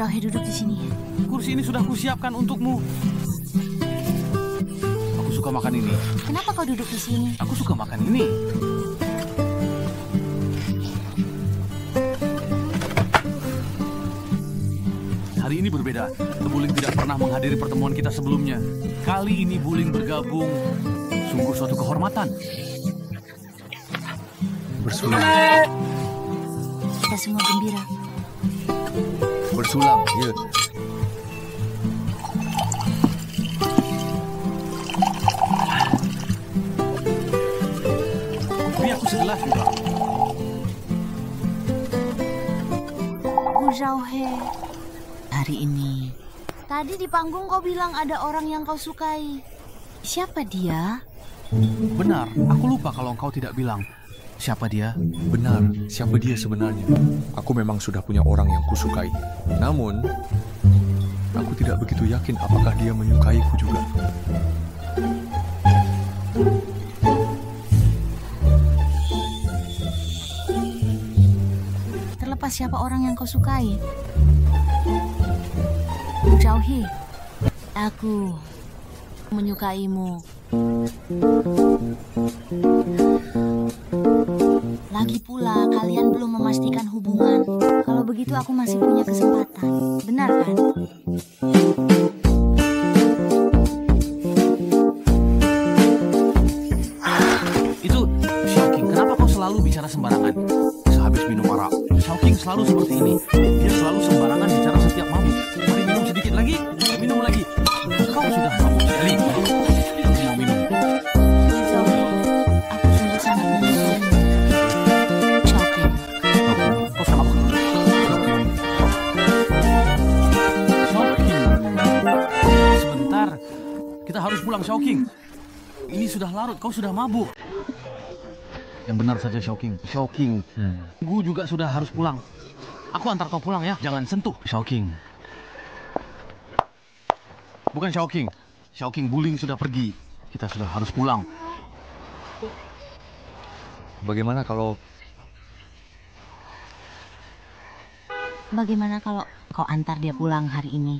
Zhao He duduk di sini. Kursi ini sudah kusiapkan untukmu. Aku suka makan ini. Kenapa kau duduk di sini? Aku suka makan ini. Hari ini berbeda. Buling tidak pernah menghadiri pertemuan kita sebelumnya. Kali ini Buling bergabung. Sungguh suatu kehormatan. Bersulam. Kita semua gembira. Bersulam, ya. Beri aku segelas juga. Gu Zhao He. Hari ini. Tadi di panggung kau bilang ada orang yang kau sukai. Siapa dia? Benar, aku lupa kalau engkau tidak bilang. Siapa dia? Benar, siapa dia sebenarnya? Aku memang sudah punya orang yang kusukai. Namun, aku tidak begitu yakin apakah dia menyukaiku juga. Terlepas siapa orang yang kau sukai. Gu Zhao He, aku menyukaimu. Lagi pula, kalian belum memastikan hubungan. Kalau begitu aku masih punya kesempatan. Benar kan? Itu Xiaoqing. Kenapa kau selalu bicara sembarangan? Sehabis minum arak, Xiaoqing selalu seperti ini. Dia selalu sembarangan bicara setiap mabuk. Mari minum sedikit lagi, minum lagi. Kau sudah mabuk sekali. Aku mau minum. Zhao He, aku sungguh sangat menyukaimu. Xiaoqing. Kau salah. Xiaoqing. Sebentar. Kita harus pulang, Xiaoqing. Ini sudah larut, kau sudah mabuk. Yang benar saja, Xiaoqing. Xiaoqing. Gu juga sudah harus pulang. Aku antar kau pulang ya. Jangan sentuh, Xiaoqing. Bukan Xiaoqing. Xiaoqing, Buling sudah pergi. Kita sudah harus pulang. Bagaimana kalau kau antar dia pulang hari ini?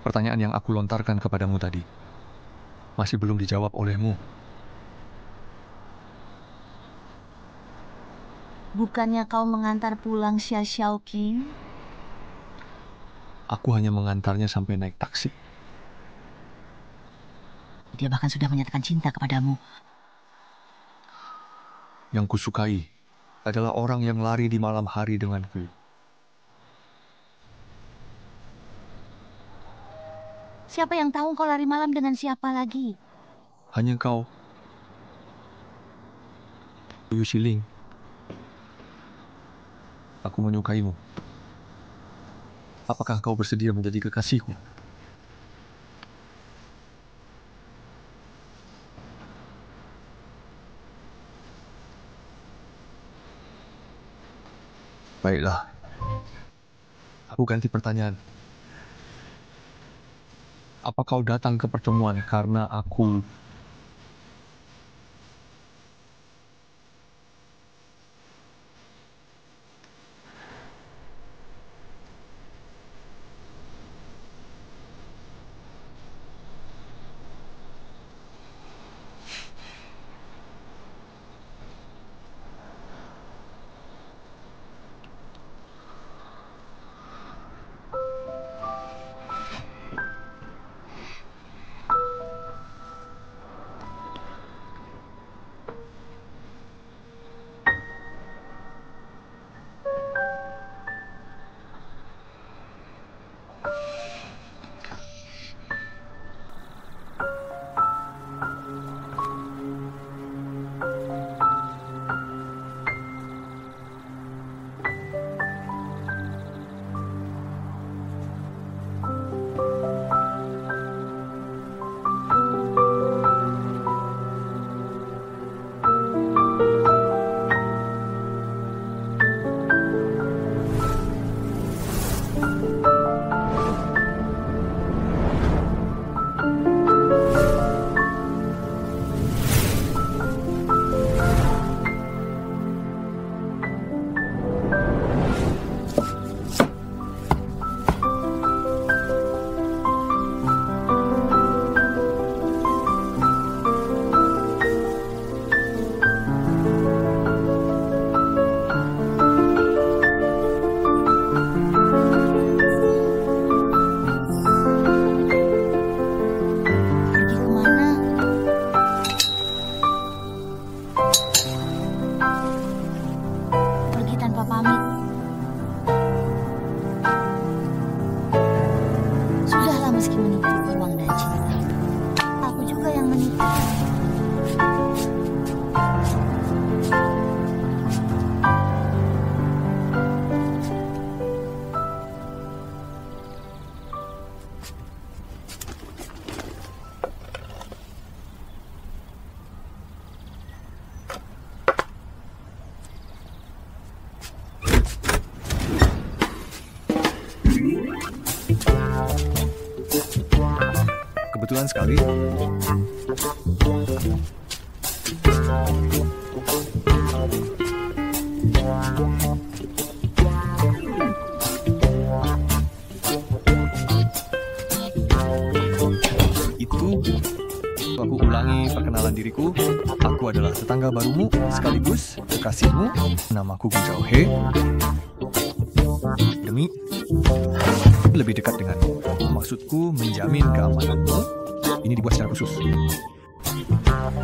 pertanyaan yang aku lontarkan kepadamu tadi masih belum dijawab olehmu? Bukannya kau mengantar pulang Xia Xiaoqing? Aku hanya mengantarnya sampai naik taksi. Dia bahkan sudah menyatakan cinta kepadamu. Yang kusukai adalah orang yang lari di malam hari denganku. Siapa yang tahu kau lari malam dengan siapa lagi? Hanya kau, Yu Xiling. Aku menyukaimu. Apakah kau bersedia menjadi kekasihku? Baiklah. Aku ganti pertanyaan. Apa kau datang ke pertemuan karena aku kebetulan sekali. Itu aku ulangi perkenalan diriku. Aku adalah tetangga barumu sekaligus kekasihmu. Namaku Gu Zhao He. Demi lebih dekat denganmu, maksudku menjamin keamananmu. Ini dibuat secara khusus.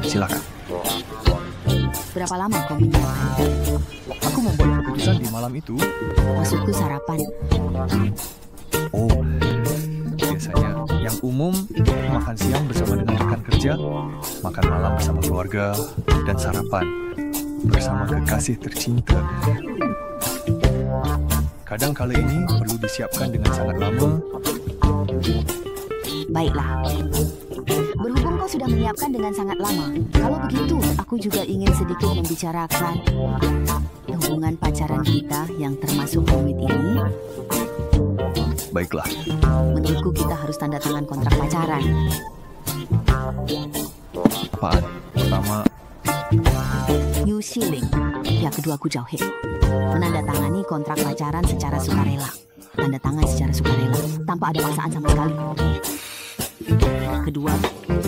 Silakan. Berapa lama kau menyiapkan? Aku membuat keputusan di malam itu. Maksudku sarapan. Oh, biasanya yang umum makan siang bersama dengan rekan kerja, makan malam bersama keluarga, dan sarapan bersama kekasih tercinta. Kadang kala ini perlu disiapkan dengan sangat lama. Baiklah. Berhubung kau sudah menyiapkan dengan sangat lama, kalau begitu aku juga ingin sedikit membicarakan hubungan pacaran kita yang termasuk rumit ini. Baiklah. Menurutku kita harus tanda tangan kontrak pacaran. Apaan? Pertama, Yu Xiling, pihak kedua Gu Zhao He, menandatangani kontrak pacaran secara sukarela. Tanda tangan secara sukarela, tanpa ada paksaan sama sekali. Kedua,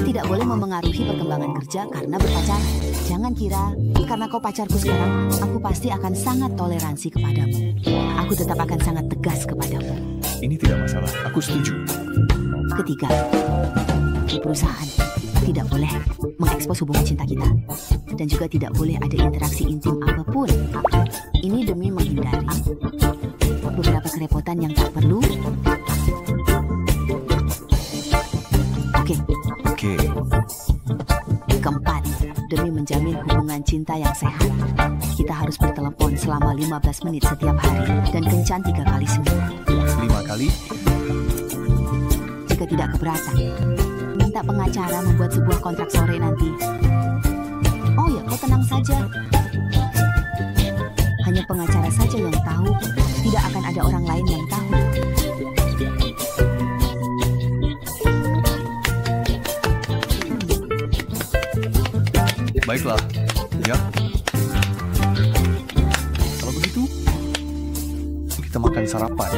tidak boleh memengaruhi perkembangan kerja karena berpacaran. Jangan kira, karena kau pacarku sekarang, aku pasti akan sangat toleransi kepadamu. Aku tetap akan sangat tegas kepadamu. ini tidak masalah. Aku setuju. Ketiga, di perusahaan tidak boleh mengekspos hubungan cinta kita. Dan juga tidak boleh ada interaksi intim apapun. Ini demi menghindari beberapa kerepotan yang tak perlu. Oke. Keempat, demi menjamin hubungan cinta yang sehat, kita harus bertelepon selama 15 menit setiap hari dan kencan 3 kali seminggu. 5 kali? Jika tidak keberatan, minta pengacara membuat sebuah kontrak sore nanti. Oh ya, kau tenang saja. Hanya pengacara saja yang tahu, tidak akan ada orang lain yang tahu. Baiklah, ya. Kalau begitu, kita makan sarapan.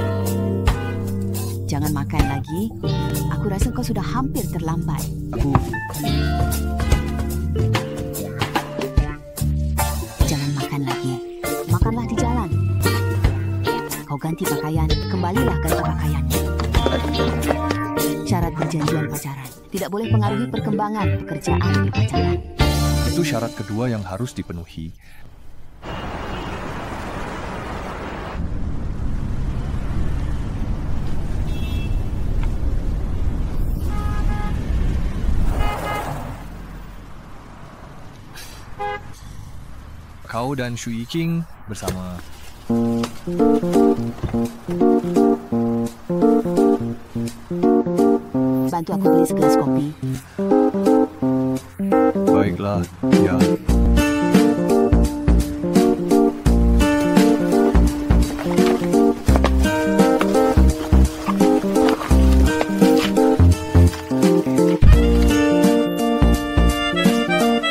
Jangan makan lagi. Aku rasa kau sudah hampir terlambat. Jangan makan lagi. Makanlah di jalan. Kau ganti pakaian, kembalilah ganti pakaiannya. Syarat perjanjian pacaran. Tidak boleh pengaruhi perkembangan pekerjaan di pacaran. Itu syarat kedua yang harus dipenuhi. Kau dan Shu Yiking bersama. Bantu aku beli segelas kopi. Baiklah, ya.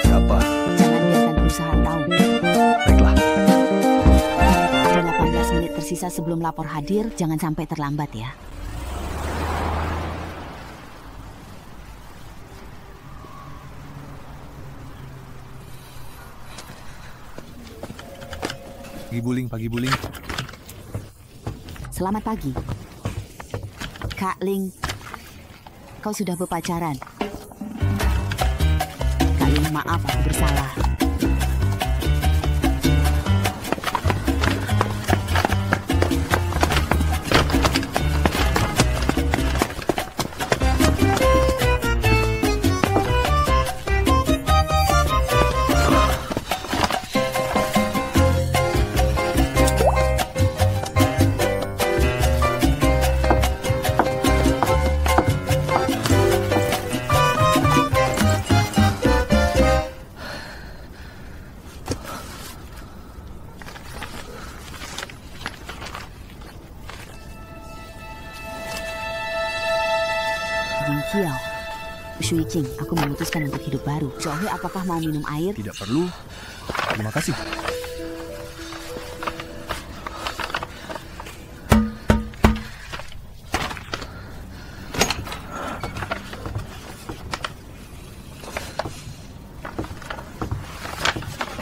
Siapa? Jangan biarkan perusahaan tahu. Baiklah. Ada 18 menit tersisa sebelum lapor hadir, jangan sampai terlambat ya. Pagi buling. Selamat pagi. Kak Ling, kau sudah berpacaran. Kak Ling, maaf aku bersalah. Shui Qing, aku memutuskan untuk hidup baru. Johe, apakah mau minum air? Tidak perlu. Terima kasih.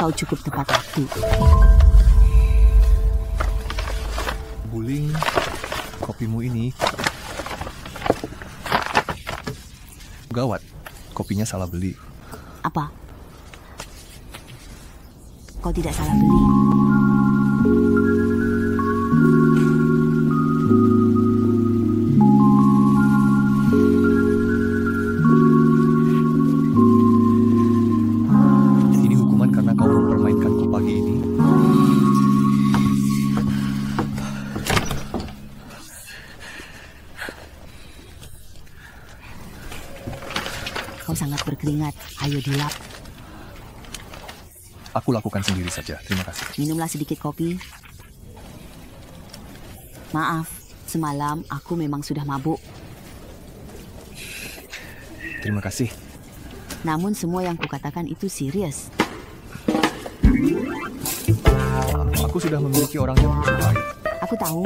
Kau cukup tepat waktu. Buling, kopimu ini gawat. Kopinya salah beli. Apa? Kau tidak salah beli. Ini hukuman karena kau mempermainkanku pagi ini. Kau sangat berkeringat. Ayo dilap. Aku lakukan sendiri saja. Terima kasih. Minumlah sedikit kopi. Maaf, semalam aku memang sudah mabuk. Terima kasih. Namun semua yang kukatakan itu serius. Aku sudah memiliki orang yang lebih baik. Aku tahu.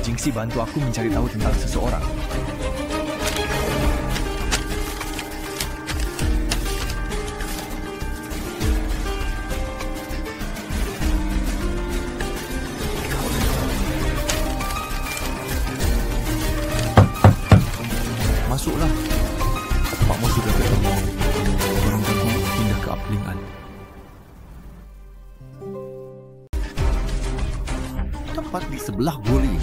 Jingxi bantu aku mencari tahu tentang seseorang. Masuklah. Pakmu sudah ketemu. Orang tadi pindah ke Aplingan. Tepat di sebelah Guling.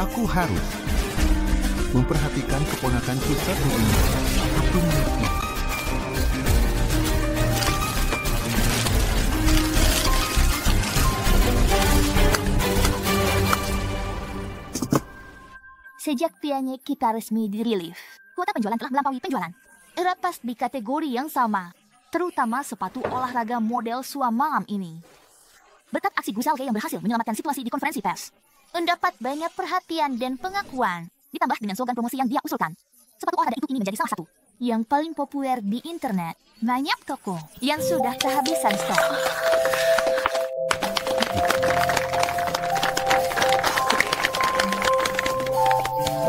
Aku harus memperhatikan keponakanku satu ini. Aku mengerti. Sejak Pianyek kita resmi dirilis, kuota penjualan telah melampaui penjualan. Lepas di kategori yang sama, terutama sepatu olahraga model Suamam ini. Berkat aksi Gu Shaoke yang berhasil menyelamatkan situasi di konferensi pers, mendapat banyak perhatian dan pengakuan, ditambah dengan slogan promosi yang dia usulkan. Sepatu olahraga itu kini menjadi salah satu yang paling populer di internet. Banyak toko yang sudah kehabisan stok.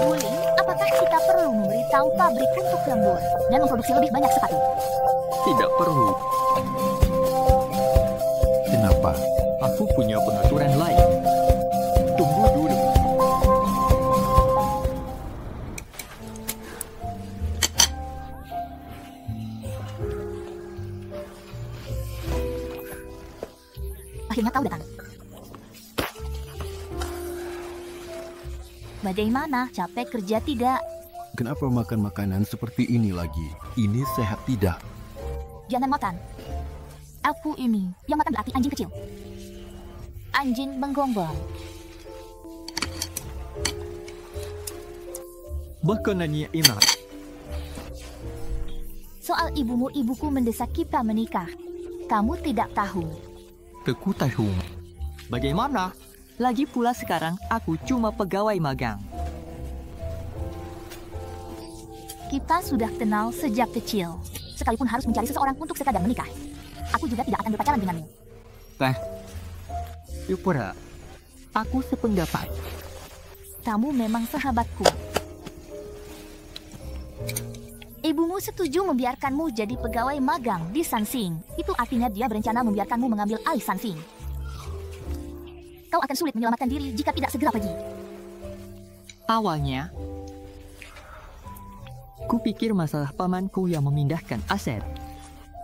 Wuling, apakah kita perlu memberitahu pabrik untuk lembur dan memproduksi lebih banyak sepatu? Tidak perlu. Kenapa? Aku punya pengaturan lain. Tunggu dulu. Akhirnya kau datang. Bagaimana? Capek kerja tidak? Kenapa makan makanan seperti ini lagi? Ini sehat tidak? Jangan makan. Aku ini. Yang makan berarti anjing kecil. Anjing menggonggong. Makanannya enak. Soal ibuku mendesak kita menikah. Kamu tidak tahu. Aku tahu. Bagaimana? Lagi pula sekarang aku cuma pegawai magang. Kita sudah kenal sejak kecil. Sekalipun harus mencari seseorang untuk sekadar menikah. Aku juga tidak akan berpacaran denganmu. Yupura, aku sependapat. Kamu memang sahabatku. Ibumu setuju membiarkanmu jadi pegawai magang di Sansing. Itu artinya dia berencana membiarkanmu mengambil alih Sansing. Kau akan sulit menyelamatkan diri jika tidak segera pergi. Awalnya, kupikir masalah pamanku yang memindahkan aset.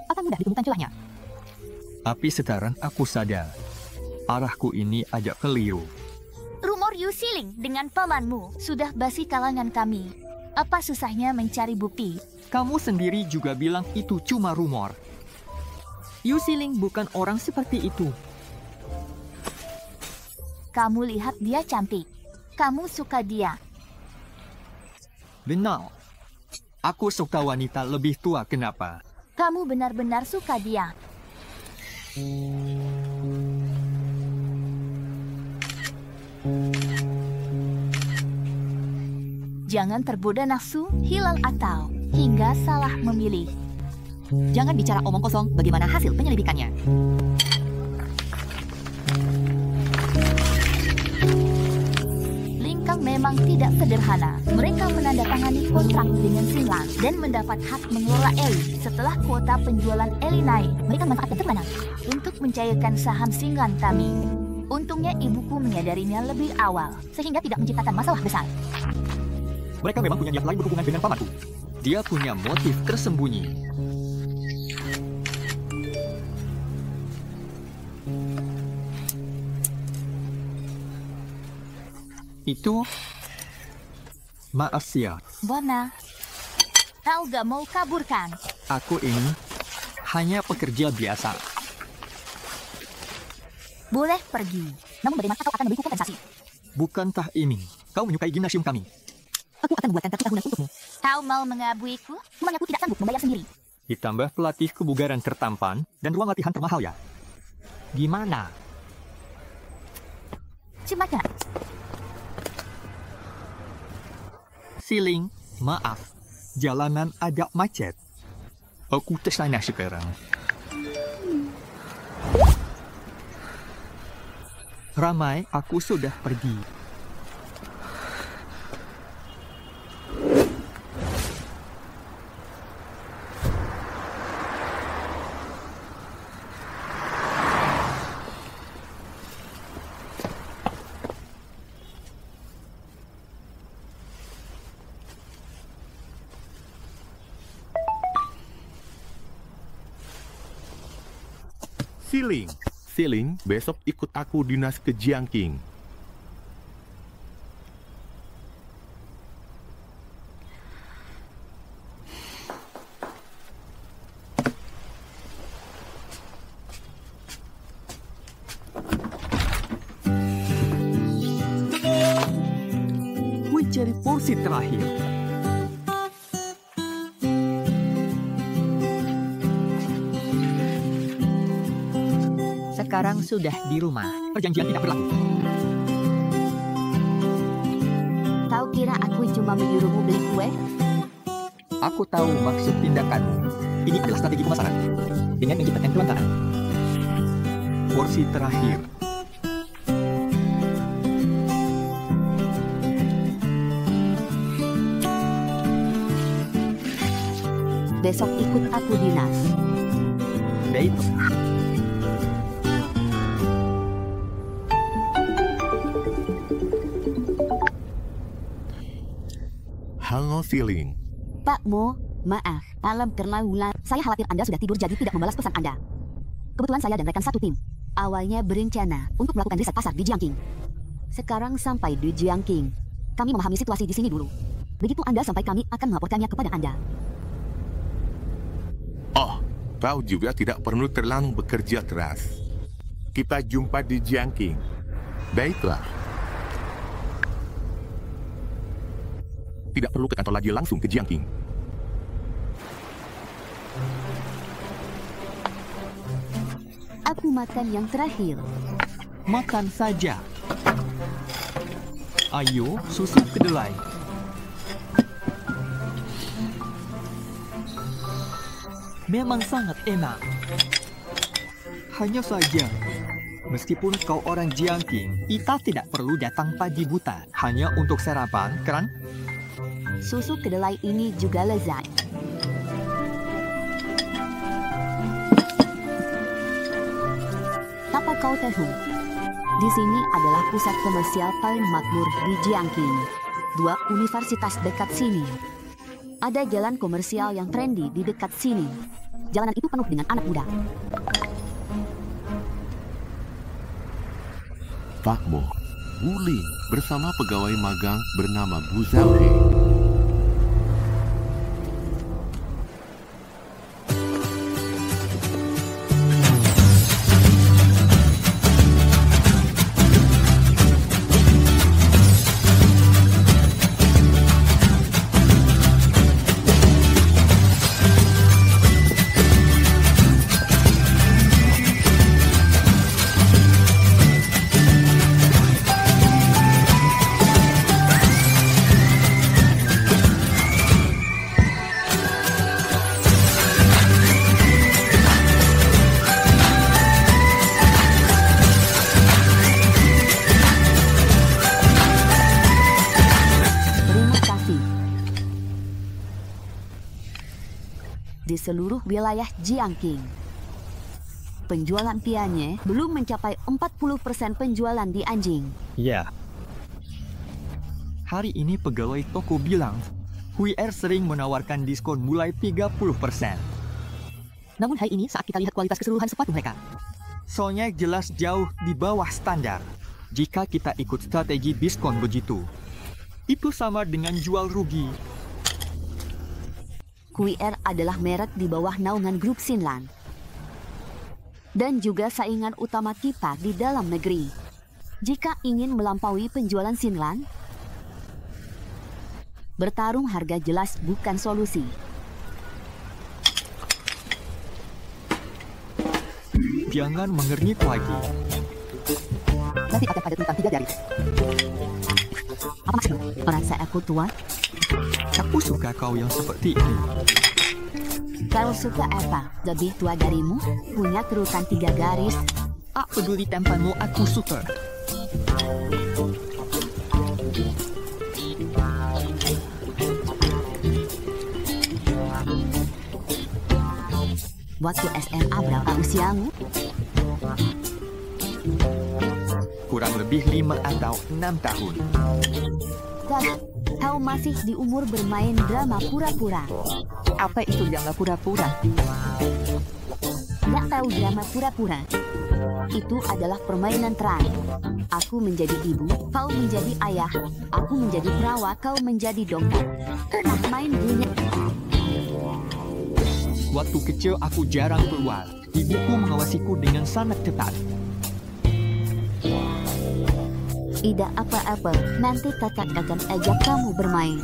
akan mudah ditemukan celahnya. Tapi sekarang aku sadar, arahku ini agak keliru. Rumor Yu Siling dengan pamanmu sudah basi kalangan kami. Apa susahnya mencari bukti? Kamu sendiri juga bilang itu cuma rumor. Yu Siling bukan orang seperti itu. Kamu lihat dia cantik. Kamu suka dia. Benar. Aku suka wanita lebih tua, kenapa? Kamu benar-benar suka dia. Jangan tergoda nafsu, hilang akal, hingga salah memilih. Jangan bicara omong kosong, bagaimana hasil penyelidikannya? Lingkang memang tidak sederhana. Mereka menandatangani kontrak dengan Sinlan dan mendapat hak mengelola Eli. Setelah kuota penjualan Eli naik, mereka manfaatkan terbenam untuk mencairkan saham Sinlan kami. Untungnya ibuku menyadarinya lebih awal, sehingga tidak menciptakan masalah besar. Mereka memang punya niat lain berhubungan dengan pamanku. Dia punya motif tersembunyi. Itu... Maaf ya, Bona, kau gak mau kaburkan? aku ini hanya pekerja biasa. Boleh pergi. Namun bagaimana kau akan memberiku kompensasi? Bukankah ini kau menyukai gimnasium kami? Aku akan membuatkan kartu tahunan untukmu. Kau mau mengabuiku? Memang aku tidak sanggup membayar sendiri. Ditambah pelatih kebugaran tertampan dan ruang latihan termahal ya. Gimana? Cemaka. Siling, maaf. Jalanan agak macet. Aku kesana sekarang. Ramai, aku sudah pergi. Siling, besok ikut aku dinas ke Jiangking. Gue cari porsi terakhir. Sekarang sudah di rumah. Perjanjian tidak berlaku. Kau kira aku cuma menyuruhmu beli kue? Aku tahu maksud tindakanmu. Ini adalah strategi pemasaran. Dengan menciptakan kelangkaan. Porsi terakhir. Besok ikut aku dinas. Baik. Halo Siling. Pak Mo, maaf, malam karena wulan. Saya khawatir Anda sudah tidur jadi tidak membalas pesan Anda. Kebetulan saya dan rekan satu tim. Awalnya berencana untuk melakukan riset pasar di Jiangking. Sekarang sampai di Jiangking. Kami memahami situasi di sini dulu. Begitu Anda sampai kami akan melaporkannya kepada Anda. Oh, kau juga tidak perlu terlalu bekerja keras. Kita jumpa di Jiangking. Baiklah. Tidak perlu ke kantor lagi, langsung ke Jiangking. Aku makan yang terakhir. Makan saja. Ayo, susu kedelai. Memang sangat enak. Hanya saja, meskipun kau orang Jiangking, kita tidak perlu datang pagi buta hanya untuk sarapan, kan? Susu kedelai ini juga lezat. Apa kau tahu? Di sini adalah pusat komersial paling makmur di Jiangking. 2 universitas dekat sini. Ada jalan komersial yang trendy di dekat sini. Jalanan itu penuh dengan anak muda. Pak Mo, Wu Ling bersama pegawai magang bernama Bu Zhao He. Di seluruh wilayah Jiangqing, penjualan pianye belum mencapai 40% penjualan di anjing. Ya. Hari ini pegawai toko bilang, Hui Er sering menawarkan diskon mulai 30%. Namun hari ini saat kita lihat kualitas keseluruhan sepatu mereka, Soalnya jelas jauh di bawah standar. Jika kita ikut strategi diskon begitu, itu sama dengan jual rugi. Hui Er adalah merek di bawah naungan grup Xinlan dan juga saingan utama kita di dalam negeri. Jika ingin melampaui penjualan Xinlan, bertarung harga jelas bukan solusi. Jangan mengernyit lagi. Nanti akan ada tulisan 3 garis. Apa maksudnya? Merasa aku tua? Aku suka kau yang seperti ini. Kau suka apa? Lebih tua darimu? Punya kerutan 3 garis? Tak peduli tempanmu, aku suka. Waktu SMA berapa usiamu? Kurang lebih 5 atau 6 tahun. Kau masih di umur bermain drama pura-pura. Apa itu drama pura-pura? Nggak tahu drama pura-pura? Itu adalah permainan terang. Aku menjadi ibu, kau menjadi ayah. Aku menjadi perawat, kau menjadi dokter. Pernah main dunia? Waktu kecil aku jarang keluar. Ibuku mengawasiku dengan sangat ketat. Tidak apa-apa, nanti kakak akan ajak kamu bermain.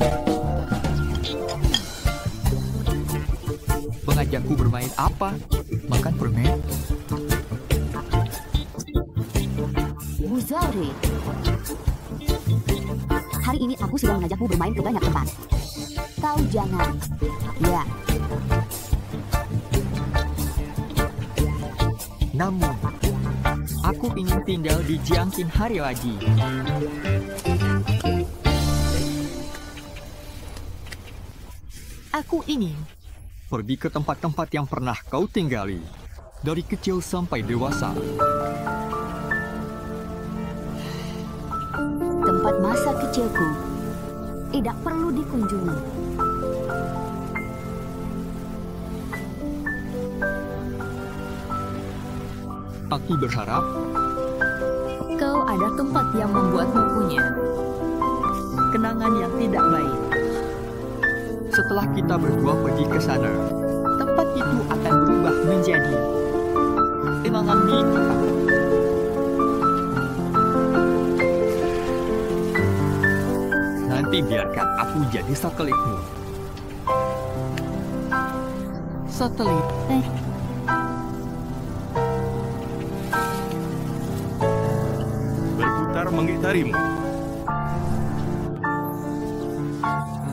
Mengajakku bermain apa? Makan permen? Bu Zhao, hari ini aku sudah mengajakmu bermain ke banyak tempat. Kau jangan. Ya. Namun, aku ingin tinggal di Jiangqing hari lagi. Aku ingin pergi ke tempat-tempat yang pernah kau tinggali, dari kecil sampai dewasa. Tempat masa kecilku tidak perlu dikunjungi. Aku berharap kau ada tempat yang membuatmu punya kenangan yang tidak baik. setelah kita berdua pergi ke sana, tempat itu akan berubah menjadi kenangan milik kita. Nanti biarkan aku jadi satelitmu. Satelit. Berputar mengitarimu.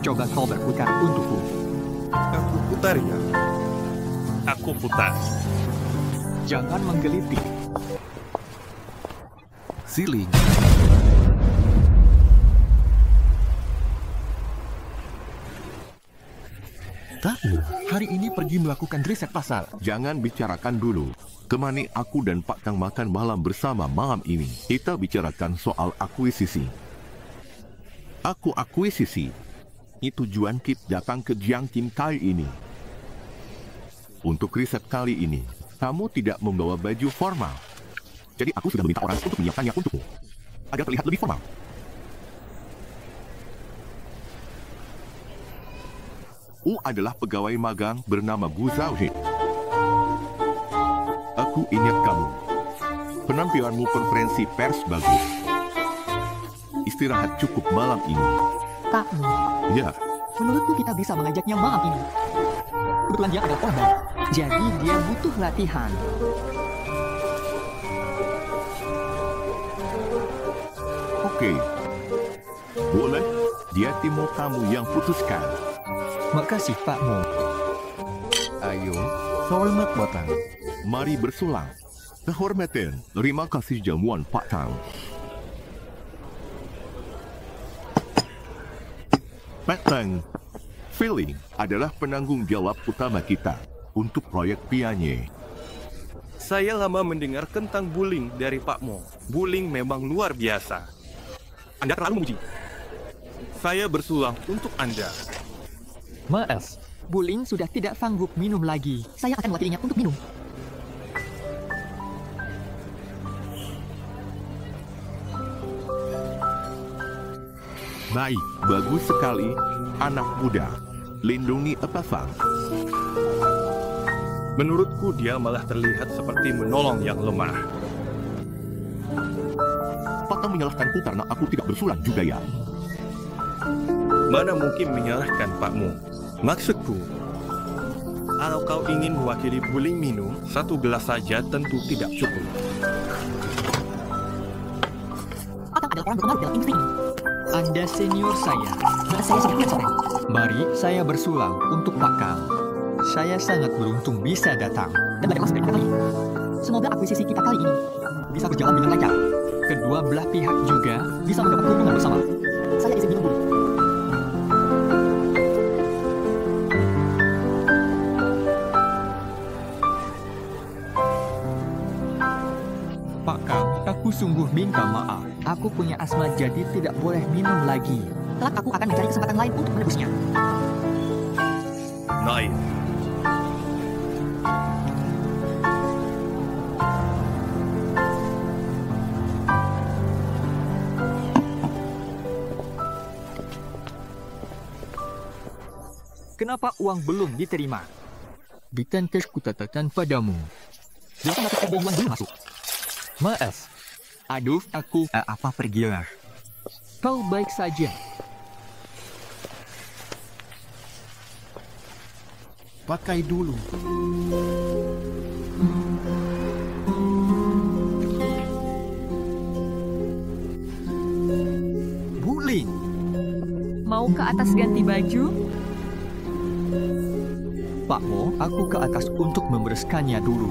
Coba kau berputar untukku. Aku putar ya. Aku putar. Jangan menggelitik. Siling. Tahu, hari ini pergi melakukan riset pasar. Jangan bicarakan dulu. Kemana aku dan Pak Kang makan malam bersama malam ini? Kita bicarakan soal akuisisi. Aku akuisisi. Ini tujuan kita datang ke Jiangqing kali ini. Untuk riset kali ini, kamu tidak membawa baju formal. Jadi aku sudah meminta orang untuk menyiapkannya untukmu, agar terlihat lebih formal. U adalah pegawai magang bernama Bu Zhao. Aku ingat kamu. Penampilanmu konferensi pers bagus. Istirahat cukup malam ini. Pak Mu, Ya, menurutku kita bisa mengajaknya malam ini. Kebetulan dia adalah orang baik, jadi dia butuh latihan. oke. Boleh, dia tim kamu yang putuskan. Makasih Pak Mu. Ayo, hormat Batang. Mari bersulang. Kehormatan, terima kasih jamuan Pak Tang. Pak Tang, Philly adalah penanggung jawab utama kita untuk proyek Pianye. Saya lama mendengar tentang bullying dari Pak Mo. Bullying memang luar biasa. Anda terlalu memuji. Saya bersulang untuk Anda. Maaf, Bulin sudah tidak sanggup minum lagi. Saya akan mewakilinya untuk minum. Baik, bagus sekali, anak muda. Lindungi Epafang. Menurutku dia malah terlihat seperti menolong yang lemah. Pak Tang menyalahkanku karena aku tidak bersulang juga ya. Mana mungkin menyalahkan Pak Mo? Maksudku, kalau kau ingin mewakili Bulin minum, 1 gelas saja tentu tidak cukup. Atang adalah orang berpengaruh dalam industri ini. Anda senior saya. Saya sudah punya sore. Mari saya bersulang untuk Pak Kang. Saya sangat beruntung bisa datang dan belajar langsung dari kita kali. Semoga akuisisi kita kali ini bisa berjalan dengan lancar. Kedua belah pihak juga bisa mendapat keuntungan bersama. Saya izin minum dulu. Pak Kang, aku sungguh minta maaf. Aku punya asma jadi tidak boleh minum lagi. Kelak aku akan mencari kesempatan lain untuk menebusnya. Naik. Kenapa uang belum diterima? Bukankah kukatakan padamu? Jangan dapat ada uang dulu masuk. Maaf. Aduh, aku... apa pergilah. Kau baik saja. Pakai dulu. Bulin. Mau ke atas ganti baju? Pak Mo, aku ke atas untuk membereskannya dulu.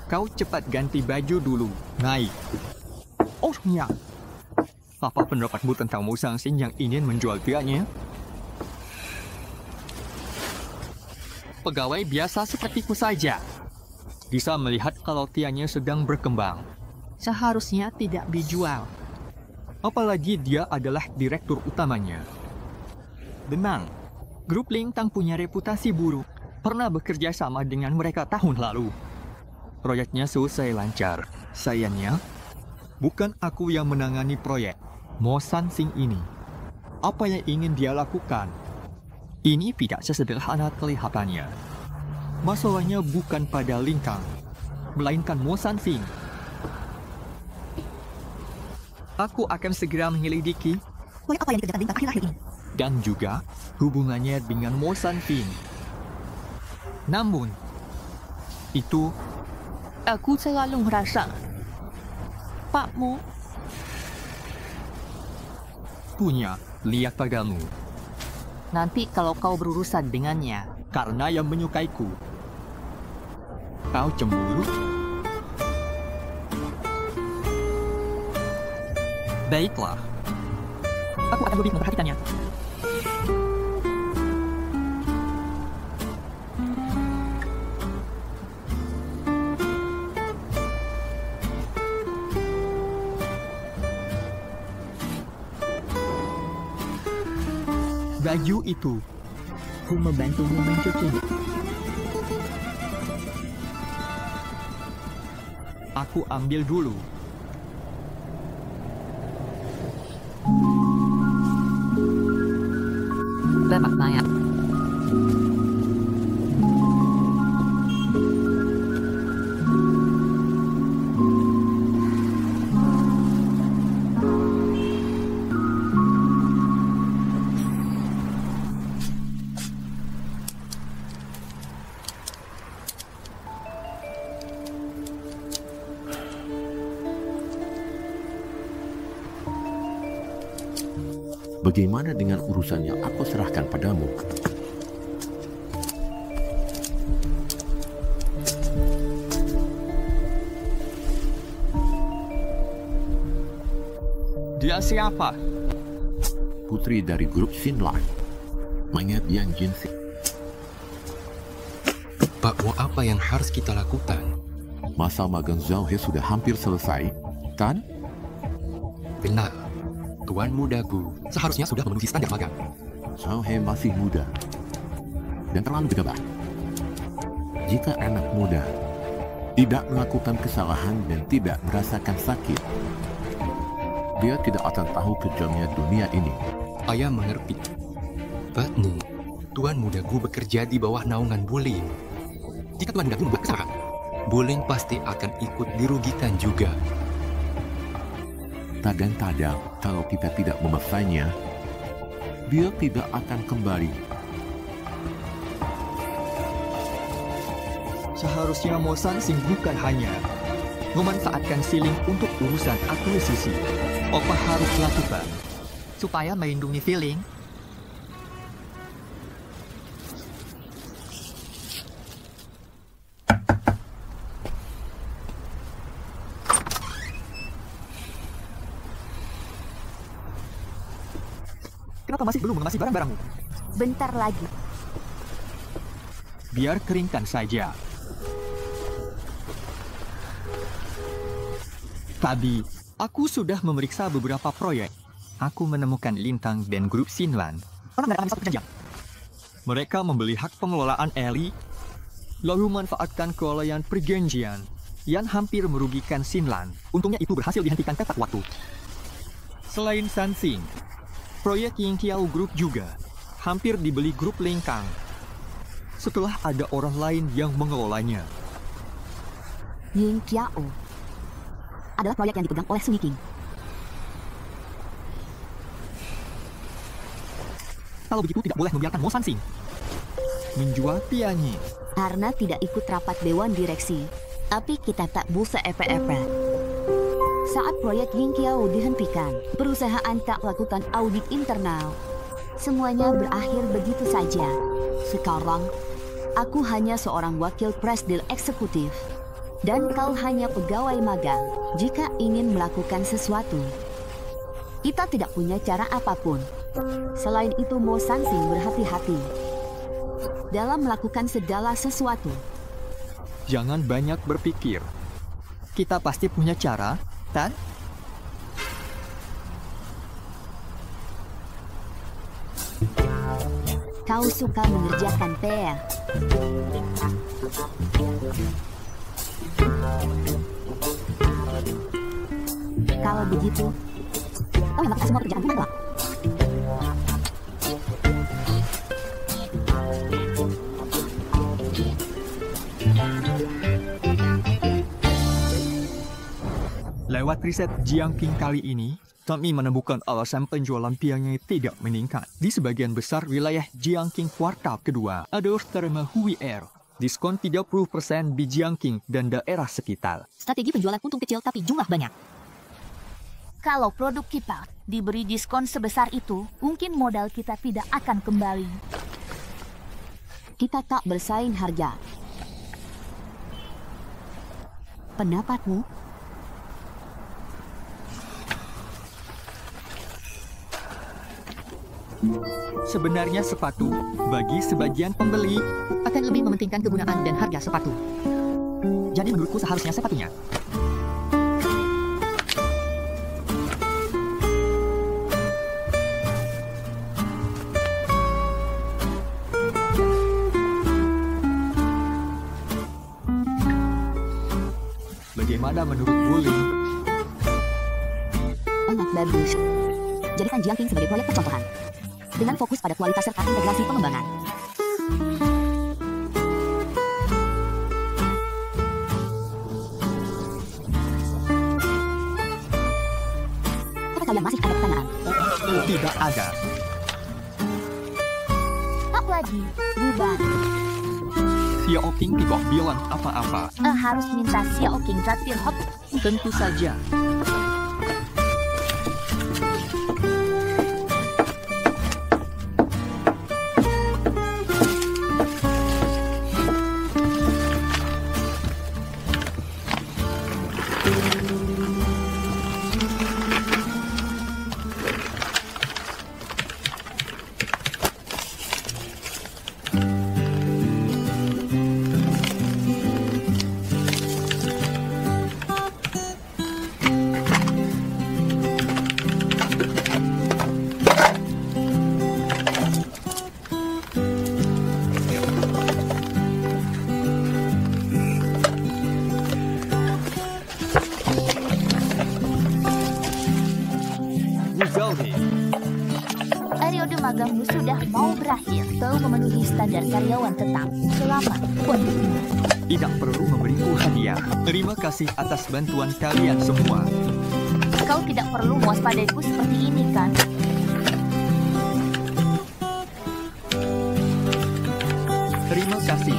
Kau cepat ganti baju dulu. Naik. Oh, ya. Apa pendapatmu tentang Mo Shangxing yang ingin menjual tianya? Pegawai biasa sepertiku saja. Bisa melihat kalau tianya sedang berkembang. Seharusnya tidak dijual. Apalagi dia adalah direktur utamanya. Benang, grup Lintang punya reputasi buruk. Pernah bekerja sama dengan mereka tahun lalu. Proyeknya selesai lancar. Sayangnya, bukan aku yang menangani proyek Mo Shangxing ini. Apa yang ingin dia lakukan? Ini tidak sesederhana kelihatannya. Masalahnya bukan pada Lintang, melainkan Mo Shangxing. Aku akan segera menyelidiki proyek apa yang dikerjakan Lintang akhir-akhir ini. Dan juga hubungannya dengan Mo Shangxing. Namun, itu... Aku selalu merasa Pak Mo punya lihat padamu. Nanti kalau kau berurusan dengannya, Karena yang menyukaiku. Kau cemburu? Baiklah. Aku akan lebih memperhatikannya. baju itu. Aku membantumu mencuci. Aku ambil dulu. Lemak mayat. Bagaimana dengan urusan yang aku serahkan padamu? Dia siapa? Putri dari grup Xinlan. Mayat yang jinsik. Pak Mo, apa yang harus kita lakukan? Masa magang Zhao He sudah hampir selesai, kan? Benar. Tuan mudaku seharusnya sudah memenuhi standar magang. Zhao He masih muda dan terlalu gegabah. Jika anak muda tidak melakukan kesalahan dan tidak merasakan sakit, dia tidak akan tahu kejamnya dunia ini. Ayah mengerti. Patni, Tuan mudaku bekerja di bawah naungan Buling. Jika Tuan mudaku membuat kesalahan, Buling pasti akan ikut dirugikan juga. Kadang-kadang kalau kita tidak memakainya, dia tidak akan kembali. Seharusnya Mo Sansing bukan hanya memanfaatkan Siling untuk urusan akuisisi. Apa harus lakukan supaya melindungi Feeling? Kenapa masih belum mengemasi barang-barangmu? Bentar lagi. Biar keringkan saja. Tadi, aku sudah memeriksa beberapa proyek. Aku menemukan Lintang dan grup Xinlan. Orang tidak satu perjanjian. Mereka membeli hak pengelolaan Eli, lalu manfaatkan kelalaian perjanjian yang hampir merugikan Xinlan. Untungnya itu berhasil dihentikan tepat waktu. Selain Sansing, proyek Yingqiao Group juga hampir dibeli grup Lingkang setelah ada orang lain yang mengelolanya. Yingqiao adalah proyek yang dipegang oleh Sun Yiqing. Kalau begitu tidak boleh membiarkan Mo Sansing menjual Tianyi. Karena tidak ikut rapat dewan direksi, tapi kita tak bisa epe-epe. Saat proyek Yingqiao dihentikan, perusahaan tak lakukan audit internal. Semuanya berakhir begitu saja. Sekarang, aku hanya seorang wakil presiden eksekutif. Dan kau hanya pegawai magang jika ingin melakukan sesuatu. Kita tidak punya cara apapun. Selain itu, Mo Sansing berhati-hati dalam melakukan segala sesuatu. Jangan banyak berpikir. Kita pasti punya cara, Tan? Kau suka mengerjakan PR. Kalau begitu, kau yang melakukan semua pekerjaan rumah. Lewat riset Jiangqing kali ini, kami menemukan alasan penjualan Pianyi tidak meningkat. Di sebagian besar wilayah Jiangqing kuartal kedua, ada terima Hui Air. Diskon 30% di Jiangqing dan daerah sekitar. Strategi penjualan untung kecil tapi jumlah banyak. Kalau produk kita diberi diskon sebesar itu, mungkin modal kita tidak akan kembali. Kita tak bersaing harga. Pendapatmu? Sebenarnya sepatu, bagi sebagian pembeli, akan lebih mementingkan kegunaan dan harga sepatu. Jadi menurutku seharusnya sepatunya. Bagaimana menurut Wuling? Sangat bagus. Jadikan Jiangqing sebagai proyek percontohan. Dengan fokus pada kualitas serta integrasi pengembangan. Apakah kalian masih ada pertanyaan? Tidak ada. Tak lagi, bubar. Xiaoqing tidak bilang apa-apa. Harus minta Xiaoqing traktir hot. Tentu saja. Periode magangmu sudah mau berakhir. Kau memenuhi standar karyawan tetap. Selamat, Tuan. Tidak perlu memberiku hadiah. Terima kasih atas bantuan kalian semua. Kau tidak perlu mewaspadaiku seperti ini, kan? Terima kasih.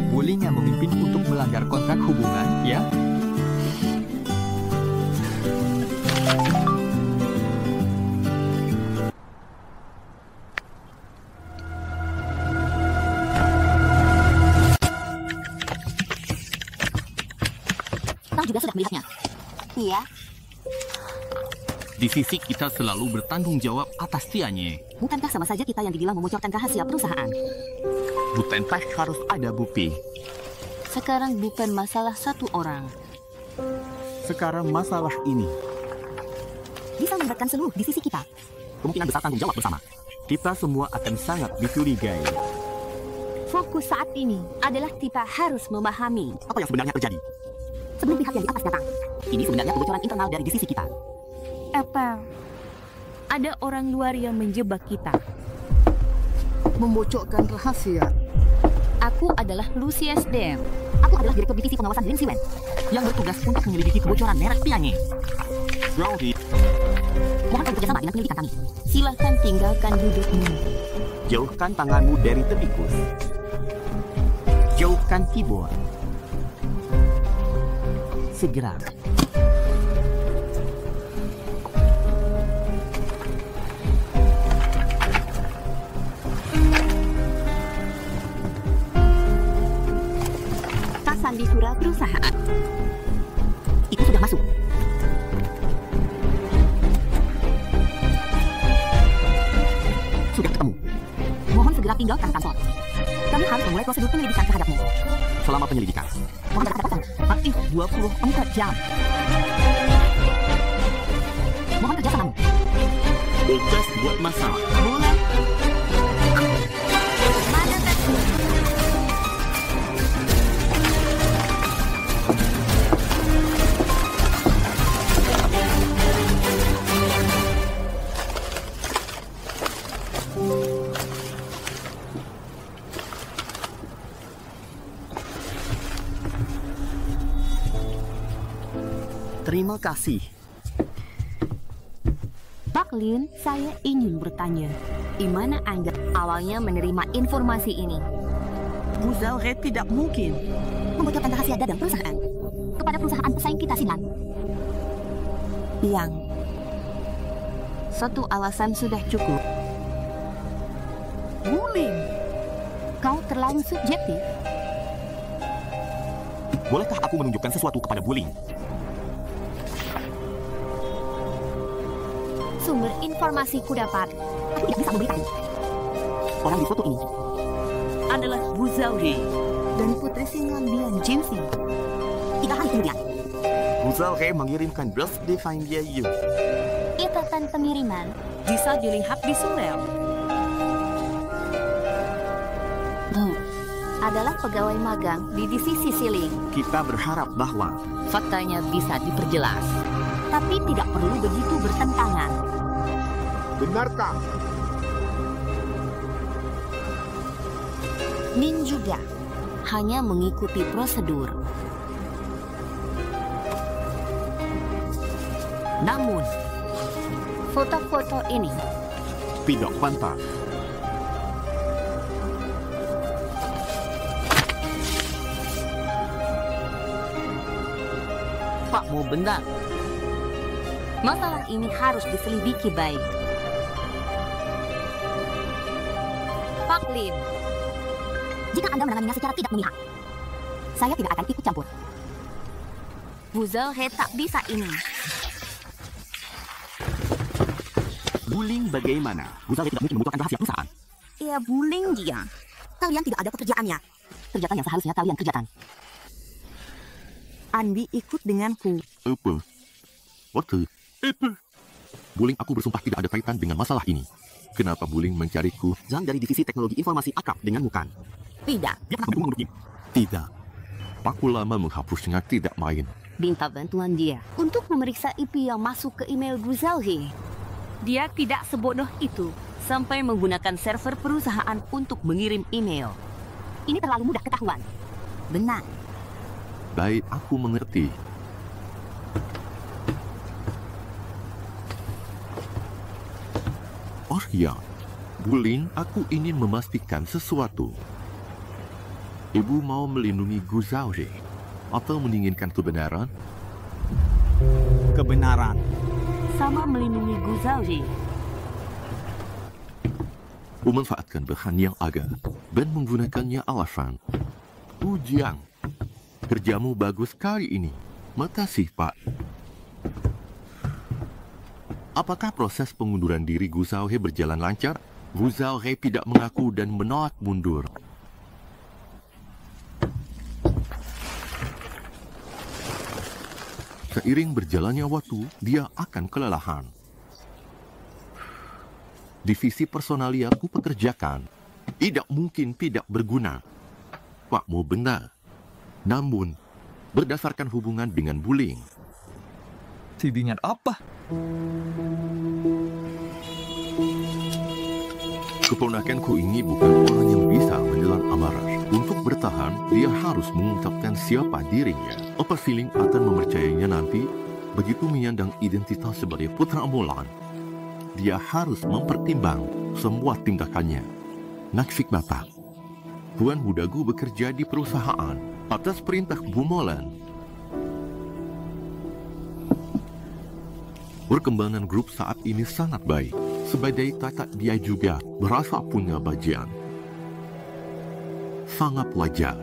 Wuling yang memimpin untuk melanggar kontrak hubungan, ya? Kau juga sudah melihatnya. Iya. Di sisi kita selalu bertanggung jawab atas Tianye. Bukankah sama saja kita yang dibilang membocorkan rahasia perusahaan? Bukankah harus ada bukti? Sekarang bukan masalah satu orang. Sekarang masalah ini Bisa melibatkan seluruh di sisi kita. kemungkinan besar tanggung jawab bersama. Kita semua akan sangat dicurigai. Fokus saat ini adalah kita harus memahami Apa yang sebenarnya terjadi? Sebelum pihak yang di atas datang. Ini sebenarnya kebocoran internal dari divisi kita. apa. Ada orang luar yang menjebak kita. Membocorkan rahasia. Aku adalah Lucius Dare. Aku adalah Direktur Divisi Pengawasan Lin Siwen yang bertugas untuk menyelidiki kebocoran merek Tianye. Brownie, Mohon kau bekerjasama dengan penyelidikan kami. Silahkan tinggalkan dudukmu. jauhkan tanganmu dari tertikus. Jauhkan keyboard. Segera. Sandipura perusahaan. Itu sudah masuk. Sudah ketemu. Mohon segera tinggalkan kantor. Kami harus memulai prosedur penyelidikan terhadapmu. Selama penyelidikan. Mohon berhadapan. Aktif 24 jam. Mohon kerjasamamu. Tugas buat masalah. Mulai. Mana tadi? Terima kasih. Pak Lin, saya ingin bertanya. Di mana Anda awalnya menerima informasi ini? Bu Zalhe tidak mungkin Membocorkan rahasia dagang perusahaan kepada perusahaan pesaing kita, Sinan. Yang satu alasan sudah cukup. Wuling. Kau terlalu subjektif. Bolehkah aku menunjukkan sesuatu kepada Buling? Sumber informasi ku dapat. Aku tidak bisa memberitahu. Orang di foto ini adalah Bu Zhao He dan putri Singambian Jimsy. 3 hari kemudian, Bu Zhao He mengirimkan birthday via you. Catatan pengiriman bisa dilihat di surel. Adalah pegawai magang di divisi Siling. Kita berharap bahwa faktanya bisa diperjelas. Tapi tidak perlu begitu bertentangan. Benarkah? Nin juga hanya mengikuti prosedur. Namun, foto-foto ini tidak pantas. Pak Mo benar. Masalah ini harus diselidiki baik. Pak Lin, jika Anda menanganinya secara tidak memihak, saya tidak akan ikut campur. Bu Zhao He tak bisa ini. Buling bagaimana? Bu Zhao He tidak mungkin membutuhkan rahasia perusahaan. Ya, Buling dia. Kalian tidak ada pekerjaannya. Kerjaan yang seharusnya kalian kerjakan. Andi ikut denganku. Apa? Waktu? Buling, aku bersumpah tidak ada kaitan dengan masalah ini. Kenapa Buling mencariku? Zhang dari divisi teknologi informasi akrab denganmu kan? Tidak. Dia pernah mendukung menurutmu? Tidak. Aku lama menghapusnya tidak main. Minta bantuan dia untuk memeriksa IP yang masuk ke email Bu Zhao He. Dia tidak sebodoh itu sampai menggunakan server perusahaan untuk mengirim email. Ini terlalu mudah ketahuan. Benar. Baik, aku mengerti. Oh ya, Buling, aku ingin memastikan sesuatu. Ibu mau melindungi Gu Zhao He atau menginginkan kebenaran? Kebenaran. Sama melindungi Gu Zhao He. Memanfaatkan bahan yang ada dan menggunakannya alasan. Ujang, kerjamu bagus kali ini. Makasih, Pak. Apakah proses pengunduran diri Gu Zhao He berjalan lancar? Gu Zhao He tidak mengaku dan menolak mundur. Seiring berjalannya waktu, dia akan kelelahan. Divisi personalia ku pekerjakan tidak mungkin tidak berguna. Pak Mo benar. Namun, berdasarkan hubungan dengan Buling. Tidingan apa? Keponakanku ini bukan orang yang bisa menelan amarah. Untuk bertahan, dia harus mengungkapkan siapa dirinya. Apa Siling akan mempercayainya nanti? Begitu menyandang identitas sebagai putra Mulan, dia harus mempertimbang semua tindakannya. Naksik Bapak, Tuan Muda Gu bekerja di perusahaan atas perintah Bu Mulan. Perkembangan grup saat ini sangat baik. Sebagai kakak dia juga merasa punya bagian. Sangat wajar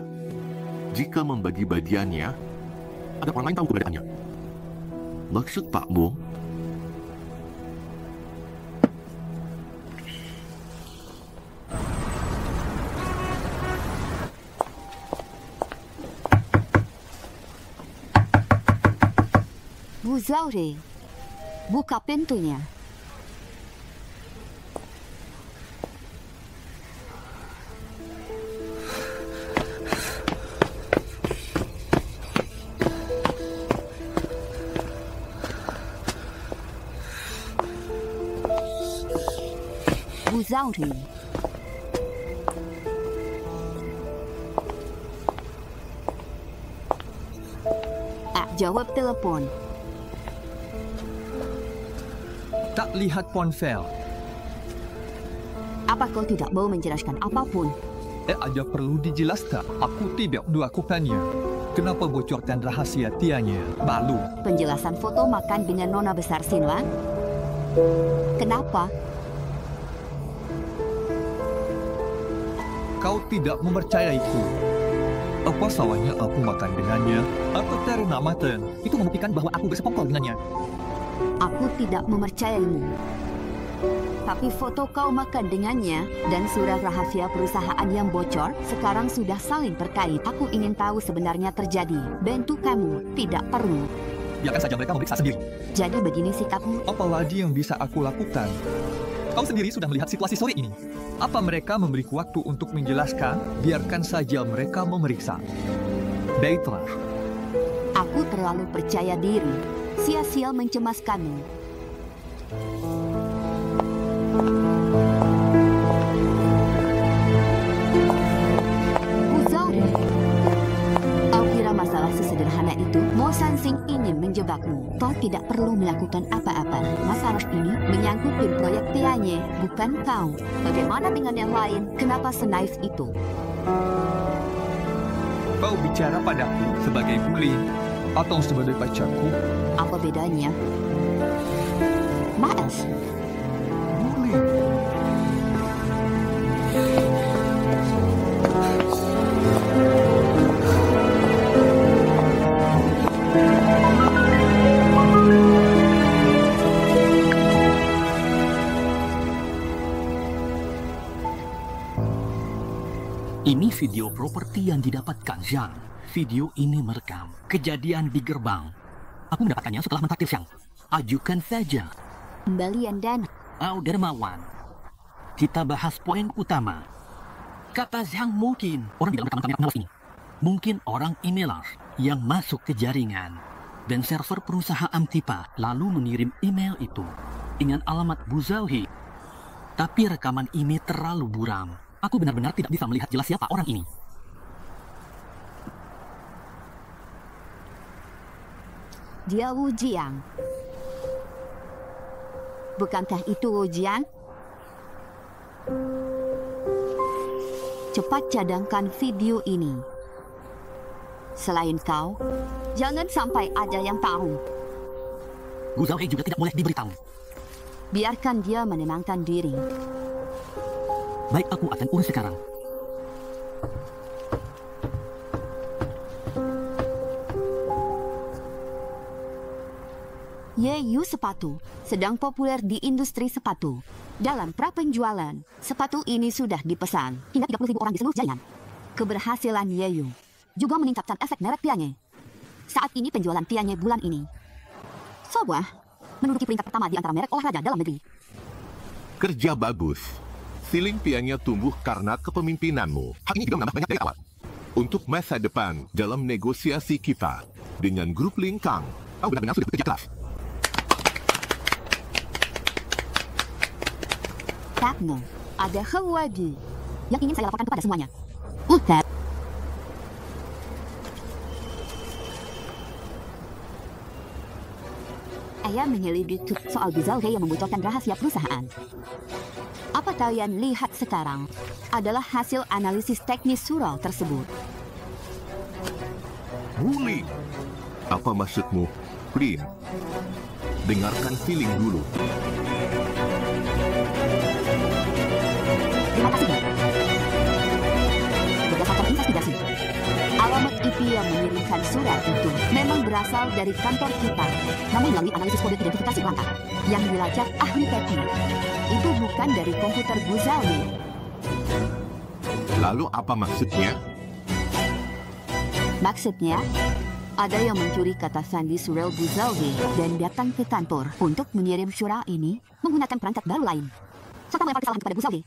jika membagi bagiannya, ada orang lain tahu keberadaannya. Maksud Pak Mo? Bu Zhao He, buka pintunya. Bu Zhao He. Jawab telepon. Tak lihat ponsel. Apa kau tidak mau menjelaskan apapun? Ada perlu dijelaskan. Aku tidak melakukannya. Kenapa bocorkan rahasia tianya? Balu. Penjelasan foto makan dengan nona besar Sinlang? Kenapa? Kau tidak mempercayaiku. Apa salahnya aku makan dengannya atau terima maten? Itu membuktikan bahwa aku bersekongkol dengannya. Aku tidak mempercayaimu. Tapi foto kau makan dengannya dan surat rahasia perusahaan yang bocor sekarang sudah saling terkait. Aku ingin tahu sebenarnya terjadi. Bantu kamu, tidak perlu. Biarkan saja mereka memeriksa sendiri. Jadi begini sikapmu? Apalagi yang bisa aku lakukan? Kau sendiri sudah melihat situasi sore ini. Apa mereka memberiku waktu untuk menjelaskan? Biarkan saja mereka memeriksa. Baiklah. Aku terlalu percaya diri. Sia-sia mencemaskanmu. Masalah sesederhana itu, Mo Sansing ingin menjebakmu. Kau tidak perlu melakukan apa-apa. Masalah ini menyangkut tim proyek Tianye, bukan kau. Bagaimana dengan yang lain? Kenapa senaif itu? Kau bicara padaku sebagai bully atau sebagai pacarku? Apa bedanya? Maaf. Bully. Ini video properti yang didapatkan Zhang. Video ini merekam kejadian di gerbang. Aku mendapatkannya setelah mentraktir Zhang. Ajukan saja. Kembalian dana. Dermawan. Kita bahas poin utama. Kata Zhang mungkin orang di dalam rekaman kamera pengawas ini. Mungkin orang inilah yang masuk ke jaringan. Dan server perusahaan Tipa lalu mengirim email itu dengan alamat Buzauhi. Tapi rekaman ini terlalu buram. Aku benar-benar tidak bisa melihat jelas siapa orang ini. Dia Wu Jiang. Bukankah itu Wu Jiang? Cepat cadangkan video ini. Selain kau, jangan sampai ada yang tahu. Buzauhi juga tidak boleh diberitahu. Biarkan dia menenangkan diri. Baik, aku akan urus sekarang. Yeyu sepatu sedang populer di industri sepatu. Dalam pra-penjualan, sepatu ini sudah dipesan hingga 30.000 orang di seluruh jaringan. Keberhasilan Yeyu juga meningkatkan efek merek Tianye. Saat ini penjualan Tianye bulan ini Sobuah menduduki peringkat pertama di antara merek olahraga dalam negeri. Kerja bagus. Siling Tianye tumbuh karena kepemimpinanmu. Hal ini juga menambah banyak dari awal. Untuk masa depan dalam negosiasi kita dengan grup Lingkang, kau benar-benar sudah bekerja keras. Takno, ada Hewadi yang ingin saya laporkan kepada semuanya. Udah. Saya menyelidiki soal Buzauhi yang membocorkan rahasia perusahaan. Apa kalian lihat sekarang adalah hasil analisis teknis surau tersebut. Bully. Apa maksudmu, Prin? Dengarkan feeling dulu. Terima kasih, Dad. Berdasarkan investigasi, alamat IP yang mengirimkan surat itu memang berasal dari kantor kita. Namun melalui analisis kode identifikasi pelanggan yang dilacak ahli teknik, itu bukan dari komputer Buzauhi. Lalu apa maksudnya? Maksudnya, ada yang mencuri kata sandi surel Buzauhi dan datang ke kantor untuk mengirim surat ini menggunakan perangkat baru lain. Serta melempar kesalahan kepada Buzauhi.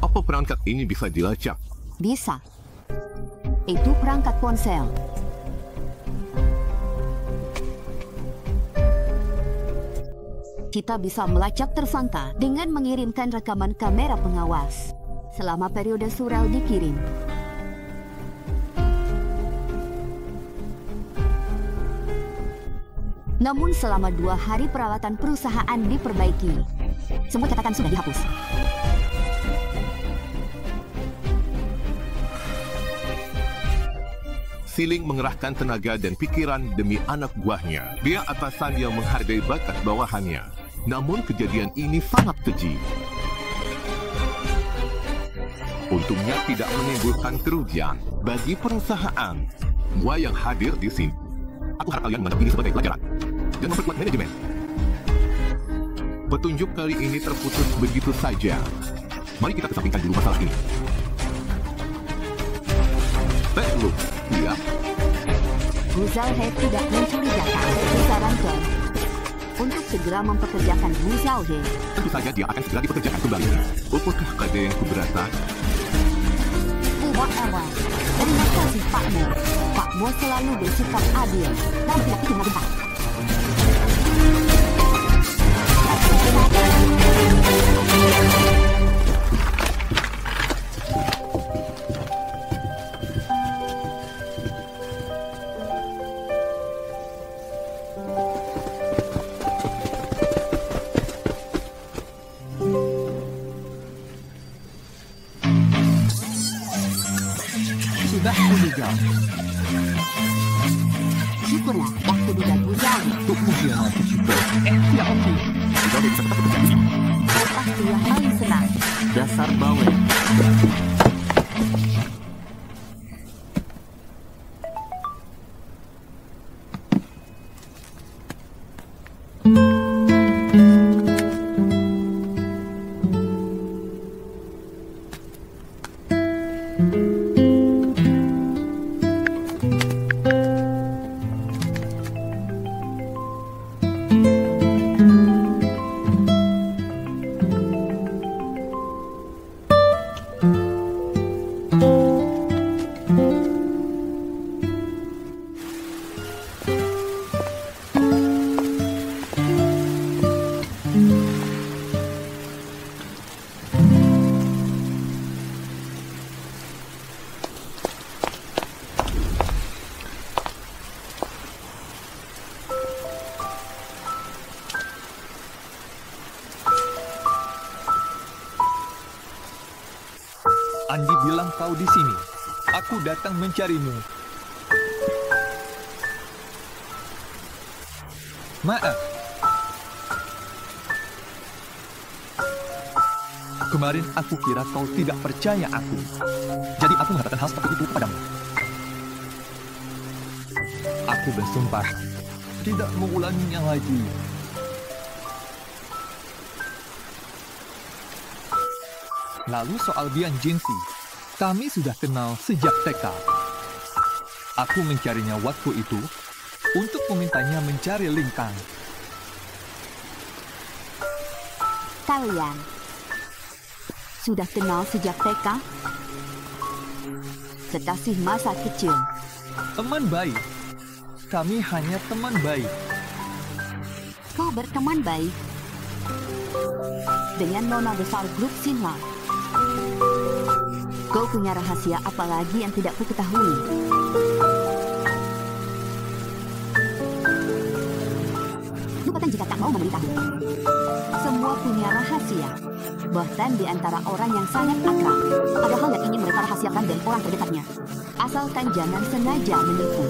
Apa perangkat ini bisa dilacak? Bisa. Itu perangkat ponsel. Kita bisa melacak tersangka dengan mengirimkan rekaman kamera pengawas selama periode surel dikirim. Namun selama 2 hari peralatan perusahaan diperbaiki, semua catatan sudah dihapus. Siling mengerahkan tenaga dan pikiran demi anak buahnya. Dia atasan yang menghargai bakat bawahannya. Namun kejadian ini sangat keji. Untungnya tidak menimbulkan kerugian bagi perusahaan. Semua yang hadir di sini, aku harap kalian menganggap ini sebagai pelajaran dan memperkuat manajemen. Petunjuk kali ini terputus begitu saja. Mari kita kesampingkan dulu masalah ini. Look, ya. Gu Zhaohe tidak mencurigakan besaran Don. Untuk segera mempekerjakan Gu Zhaohe, tentu saja dia akan segera dipekerjakan kembali. Apakah ada yang keberatan? Whatever. Terima kasih Pak Mo. Pak Mo selalu bersikap adil dan tidak bikin masalah. Sudah meninggal. Syukurlah waktu duga Gu Zhaohe. Untuk mengkhianati juga. Ya Om. Tidak bisa tetap bekerja di sini. Kau pasti yang paling senang. Dasar bawel. Andi bilang kau di sini. Aku datang mencarimu. Maaf. Kemarin aku kira kau tidak percaya aku. Jadi aku mengatakan hal seperti itu kepadamu. Aku bersumpah tidak mengulanginya lagi. Lalu soal Bian Jinsi, kami sudah kenal sejak TK. Aku mencarinya waktu itu untuk memintanya mencari Lingkang. Kalian sudah kenal sejak TK? Kekasih masa kecil. Teman baik. Kami hanya teman baik. Kau berteman baik dengan nona besar grup Sinla. Kau punya rahasia apa lagi yang tidak ku ketahui? Lupakan jika tak mau memberitahu. Semua punya rahasia, bahkan di antara orang yang sangat akrab. Ada hal yang ingin mereka rahasiakan dari orang terdekatnya. Asalkan jangan sengaja menipu.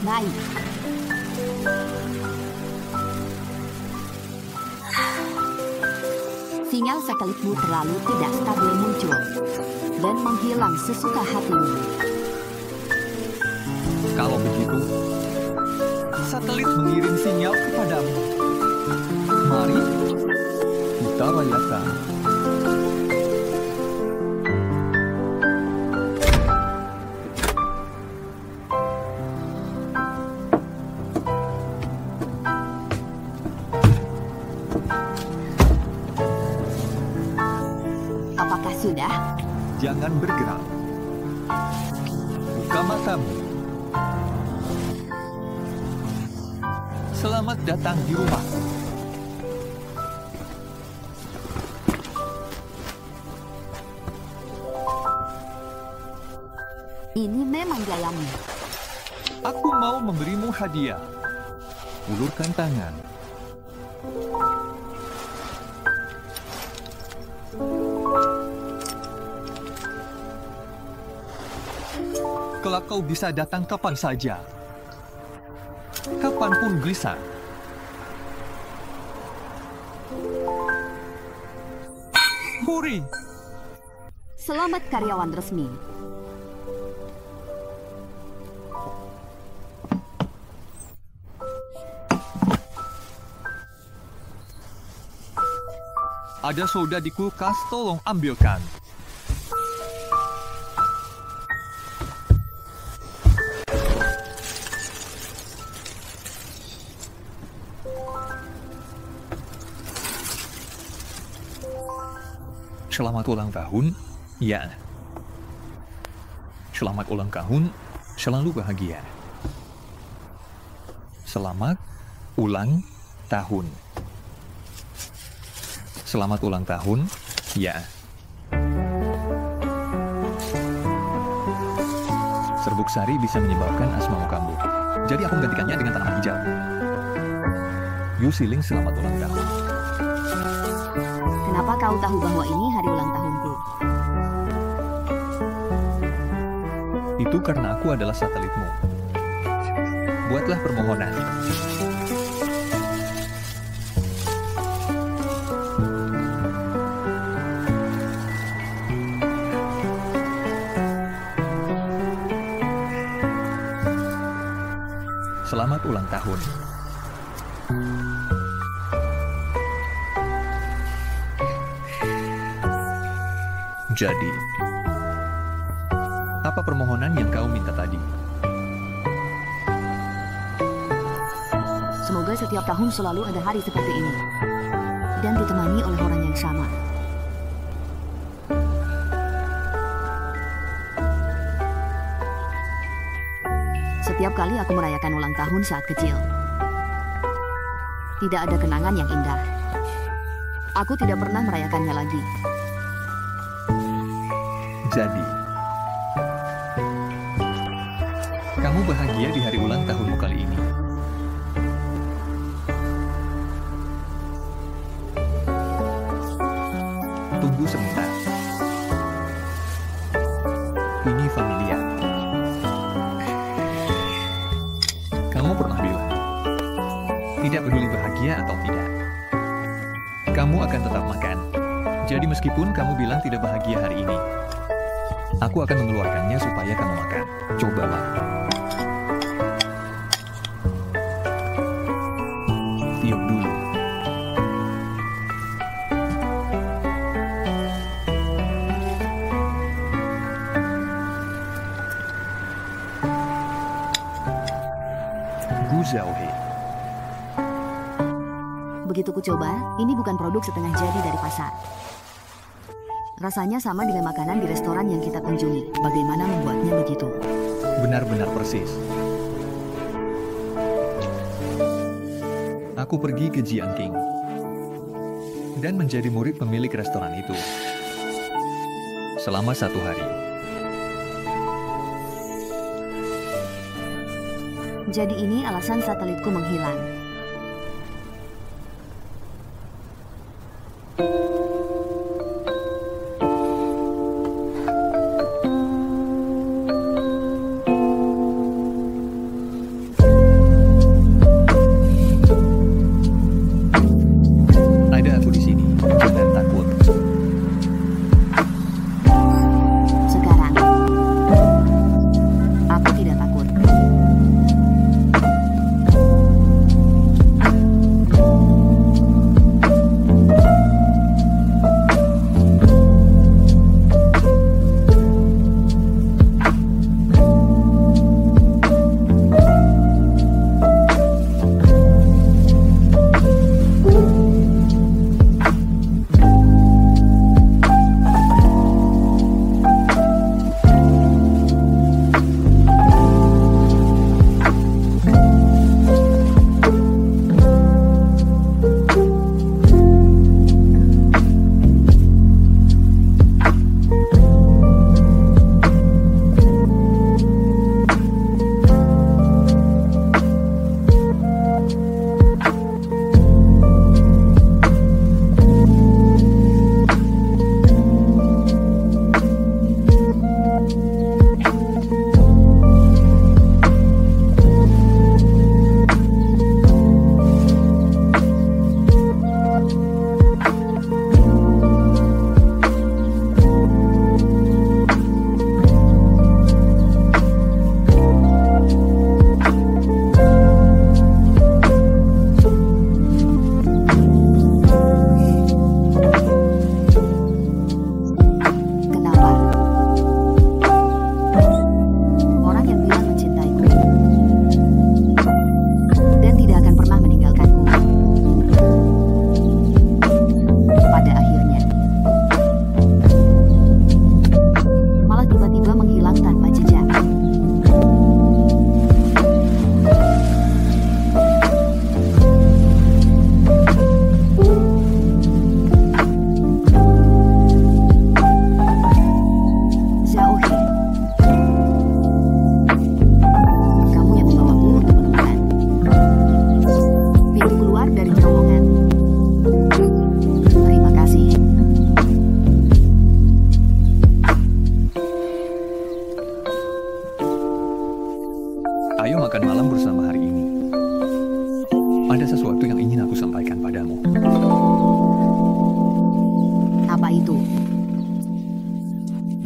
Baik. Sinyal satelitmu terlalu tidak stabil muncul dan menghilang sesuka hatimu. Kalau begitu, satelit mengirim sinyal kepadamu. Mari kita rayakan. Apakah sudah? Jangan bergerak. Buka matamu. Selamat datang di rumah. Ini memang gayamu. Aku mau memberimu hadiah. Ulurkan tangan. Kalau kau bisa datang kapan saja. Kapanpun bisa. Huri! Selamat karyawan resmi. Ada soda di kulkas, tolong ambilkan. Selamat ulang tahun, ya. Selamat ulang tahun, selalu bahagia. Selamat ulang tahun. Selamat ulang tahun, ya. Serbuk sari bisa menyebabkan asma kambuh. Jadi aku menggantikannya dengan tanaman hijau. Yu Siling, selamat ulang tahun. Kenapa kau tahu bahwa ini hari ulang tahunku? Itu karena aku adalah satelitmu. Buatlah permohonan. Selamat ulang tahun. Jadi, apa permohonan yang kau minta tadi? Semoga setiap tahun selalu ada hari seperti ini. Dan ditemani oleh orang yang sama. Setiap kali aku merayakan ulang tahun saat kecil, tidak ada kenangan yang indah. Aku tidak pernah merayakannya lagi. Jadi, kamu bahagia di hari ulang tahunmu kali ini. Tunggu sebentar. Ini familiar. Kamu pernah bilang, tidak peduli bahagia atau tidak, kamu akan tetap makan. Jadi meskipun kamu bilang tidak bahagia hari ini, aku akan mengeluarkannya supaya kamu makan. Cobalah. Tiup dulu. Gu Zhaohe. Begitu ku coba, ini bukan produk setengah jadi dari pasar. Rasanya sama dengan makanan di restoran yang kita kunjungi. Bagaimana membuatnya begitu? Benar-benar persis. Aku pergi ke Jiangqing dan menjadi murid pemilik restoran itu selama 1 hari. Jadi ini alasan satelitku menghilang.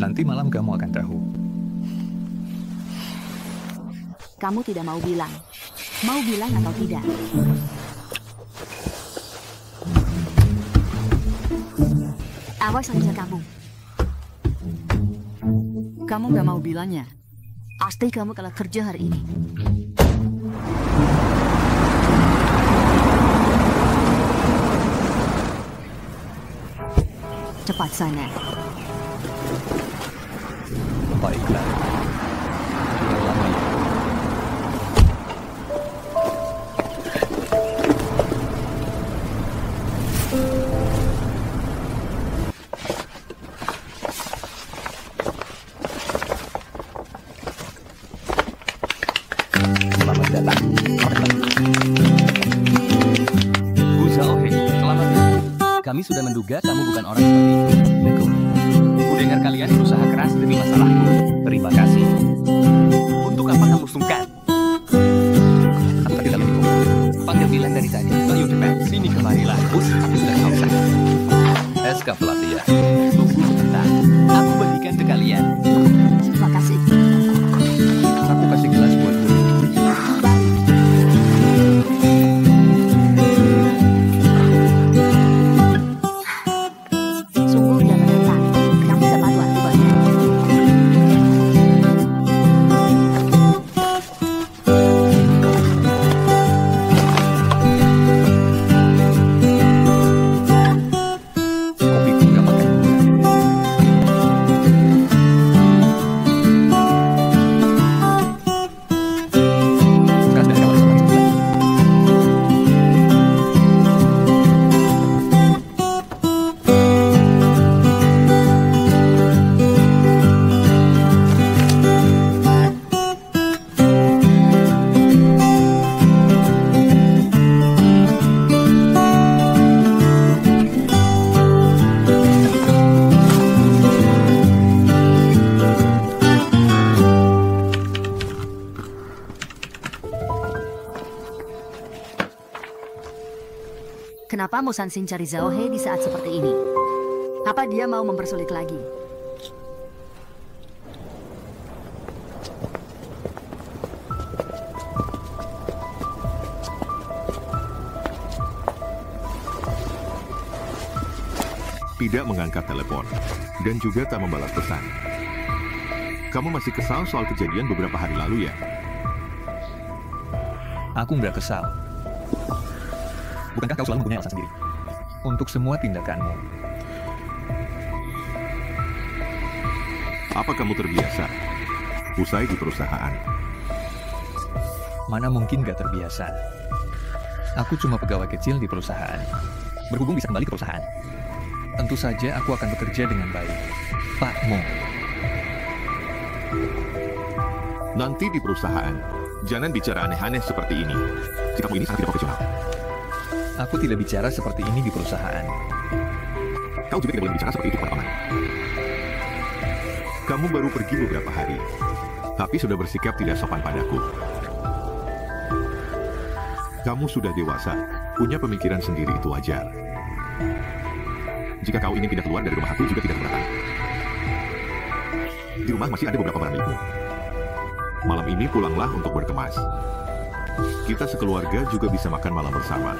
Nanti malam kamu akan tahu. Kamu tidak mau bilang. Mau bilang atau tidak? Awas saja kamu. Kamu gak mau bilangnya. Pasti kamu kalah kerja hari ini. Cepat sana. Baiklah. Sudah lama ya. Selamat datang. Bu Zhao He, selamat datang. Kami sudah menduga kamu bukan orang seperti itu. Betul. Ku dengar kalian berusaha keras demi masalahku. Terima kasih. Untuk apa kamu sungkan? Aku tidak menipu. Panggil Bilan dari tadi. Ayo cepat, sini kemarilah. Bus, aku sudah selesai. SK pelatihan. Tunggu sebentar. Aku bagikan ke kalian. Terima kasih. Aku kasih gelas buat Bu. Sungguh tidak menentang. Kamu dapat waktu banyak. Kopiku nggak pakai gula. Kan dari awal sama gula. Kenapa Mo Sansin cari Zhao He di saat seperti ini? Apa dia mau mempersulit lagi? Tidak mengangkat telepon, dan juga tak membalas pesan. Kamu masih kesal soal kejadian beberapa hari lalu ya? Aku nggak kesal. Bukankah kau selalu mempunyai alasan sendiri untuk semua tindakanmu? Apa kamu terbiasa? Usai di perusahaan. Mana mungkin nggak terbiasa. Aku cuma pegawai kecil di perusahaan. Berhubung bisa kembali ke perusahaan, tentu saja aku akan bekerja dengan baik. Pak Mo. Nanti di perusahaan, jangan bicara aneh-aneh seperti ini. Sikapmu ini sangat tidak profesional. Aku tidak bicara seperti ini di perusahaan. Kau juga tidak boleh bicara seperti itu kepada paman. Kamu baru pergi beberapa hari, tapi sudah bersikap tidak sopan padaku. Kamu sudah dewasa, punya pemikiran sendiri, itu wajar. Jika kau ingin pindah keluar dari rumah aku juga tidak keberatan. Di rumah masih ada beberapa barang milikmu. Malam ini pulanglah untuk berkemas. Kita sekeluarga juga bisa makan malam bersama.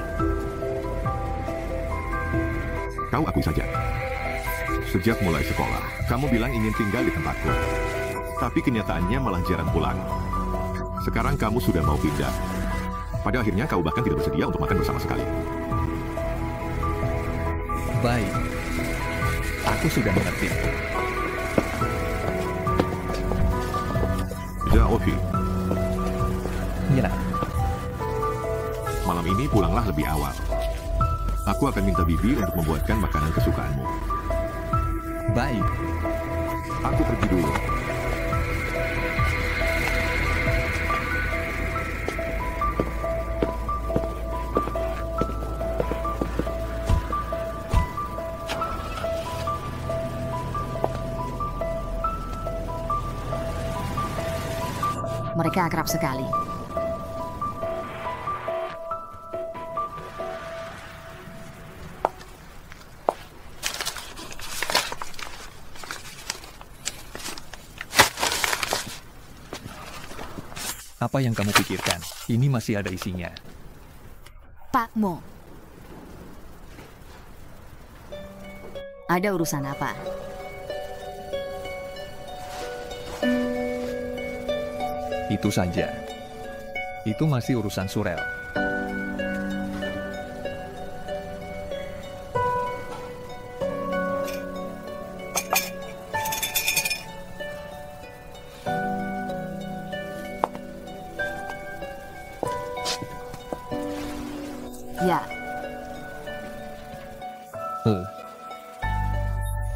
Kau akui saja. Sejak mulai sekolah, kamu bilang ingin tinggal di tempatku. Tapi kenyataannya malah jarang pulang. Sekarang kamu sudah mau pindah. Pada akhirnya kau bahkan tidak bersedia untuk makan bersama sekali. Baik. Aku sudah mengerti. Zhao He. Ya. Malam ini pulanglah lebih awal. Aku akan minta Bibi untuk membuatkan makanan kesukaanmu. Baik. Aku pergi dulu. Mereka akrab sekali. Apa yang kamu pikirkan? Ini masih ada isinya. Pak Mo. Ada urusan apa? Itu saja. Itu masih urusan Surel. Ya.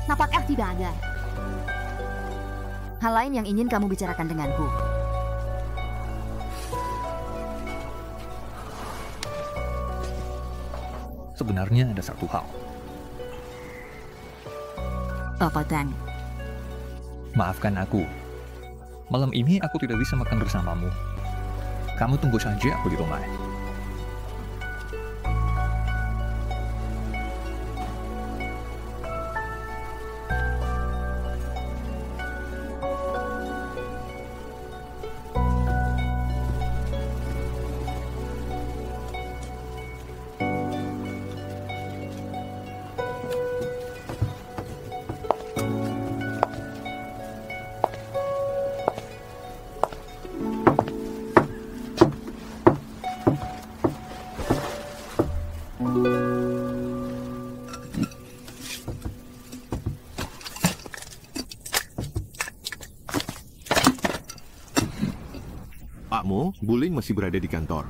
Nampaknya tidak ada. Hal lain yang ingin kamu bicarakan denganku. Sebenarnya ada satu hal. Apa, Tan? Maafkan aku. Malam ini aku tidak bisa makan bersamamu. Kamu tunggu saja aku di rumah. Buling masih berada di kantor.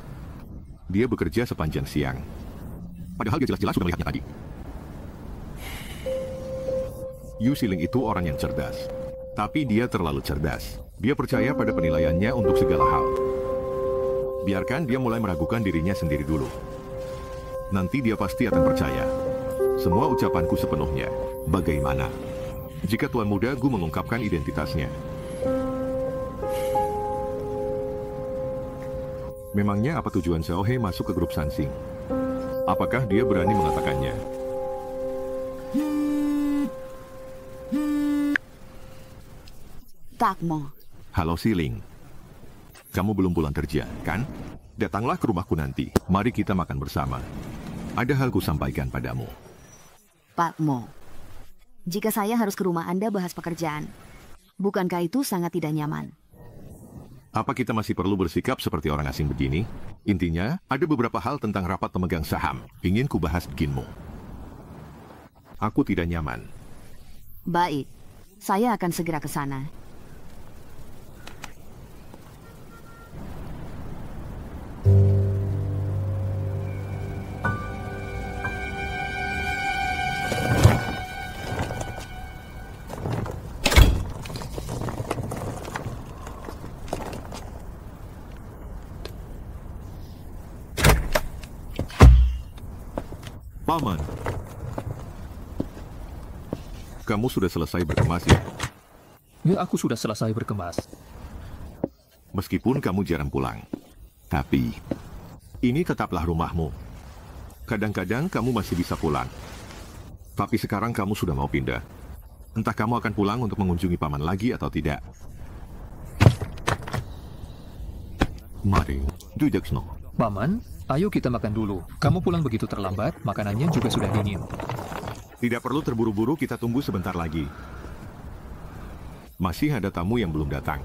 Dia bekerja sepanjang siang. Padahal dia jelas-jelas sudah melihatnya tadi. Yu Siling itu orang yang cerdas. Tapi dia terlalu cerdas. Dia percaya pada penilaiannya untuk segala hal. Biarkan dia mulai meragukan dirinya sendiri dulu. Nanti dia pasti akan percaya. Semua ucapanku sepenuhnya. Bagaimana jika Tuan Muda Gu mengungkapkan identitasnya? Memangnya apa tujuan Xiao He masuk ke grup Sansing? Apakah dia berani mengatakannya? Tak Mo. Halo Siling. Kamu belum pulang kerja, kan? Datanglah ke rumahku nanti. Mari kita makan bersama. Ada hal ku sampaikan padamu. Pak Mo, jika saya harus ke rumah Anda bahas pekerjaan, bukankah itu sangat tidak nyaman? Apa kita masih perlu bersikap seperti orang asing begini? Intinya, ada beberapa hal tentang rapat pemegang saham. Ingin ku bahas denganmu. Aku tidak nyaman. Baik, saya akan segera ke sana. Paman, kamu sudah selesai berkemas ya? Ya, aku sudah selesai berkemas. Meskipun kamu jarang pulang, tapi ini tetaplah rumahmu. Kadang-kadang kamu masih bisa pulang. Tapi sekarang kamu sudah mau pindah. Entah kamu akan pulang untuk mengunjungi paman lagi atau tidak. Mari, Dujaksno. Paman, ayo kita makan dulu. Kamu pulang begitu terlambat, makanannya juga sudah dingin. Tidak perlu terburu-buru, kita tunggu sebentar lagi. Masih ada tamu yang belum datang.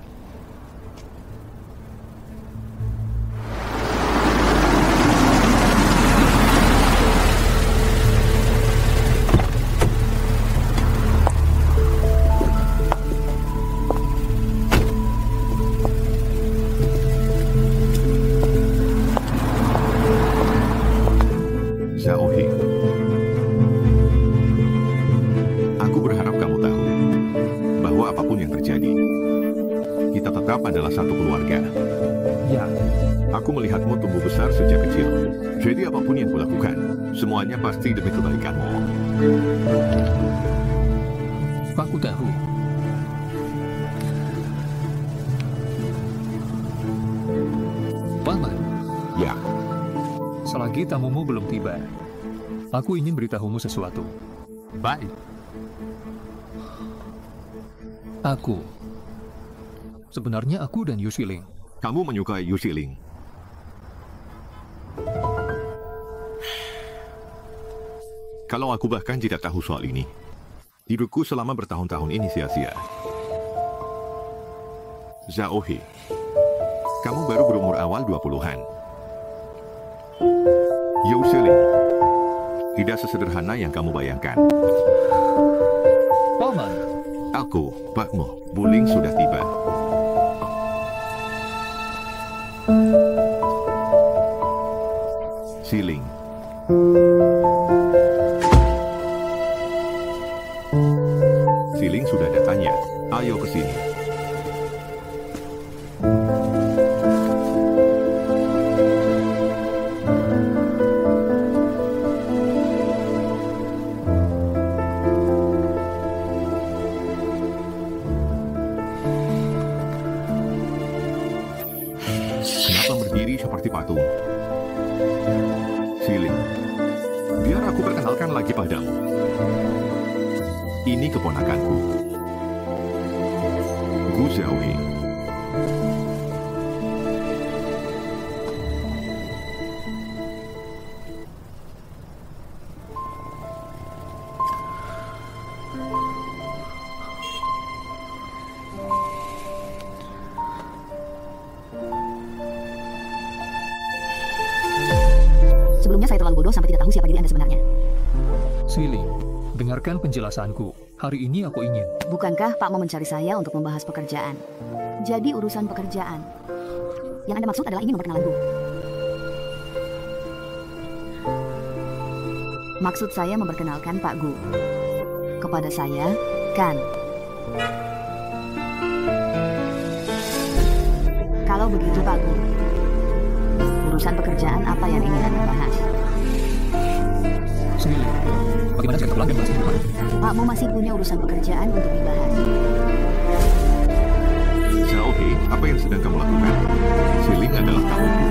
Adalah satu keluarga. Ya. Aku melihatmu tumbuh besar sejak kecil. Jadi apapun yang kulakukan, semuanya pasti demi kebaikanmu. Aku tahu. Paman. Ya. Selagi tamumu belum tiba, aku ingin beritahumu sesuatu. Baik. Sebenarnya aku dan Yu Siling Kamu menyukai Yu Xiling. Kalau aku bahkan tidak tahu soal ini, hidupku selama bertahun-tahun ini sia-sia. Zhao He, kamu baru berumur awal 20-an. Yu Xiling, tidak sesederhana yang kamu bayangkan. Paman. Aku, Pakmu, Buling sudah tiba. Xiling. Xiling sudah datanya. Ayo ke sini. Kenapa berdiri seperti patung? Xiling, biar aku perkenalkan lagi padamu. Ini keponakanku, Gu Xiaohe. Sebelumnya saya terlalu bodoh sampai tidak tahu siapa diri Anda sebenarnya. Xiling, dengarkan penjelasanku. Hari ini aku ingin. Bukankah Pak mau mencari saya untuk membahas pekerjaan? Jadi urusan pekerjaan. Yang Anda maksud adalah ingin memperkenalkan Gu. Maksud saya memperkenalkan Pak Gu. Kepada saya, kan. Kalau begitu Pak Gu, urusan pekerjaan apa yang ingin Anda bahas? Xiling, bagaimana jika kita pulang dan bahas ini? Pak Mo masih punya urusan pekerjaan untuk dibahas. Xiaohe, apa yang sedang kamu lakukan? Xiling adalah kawanku.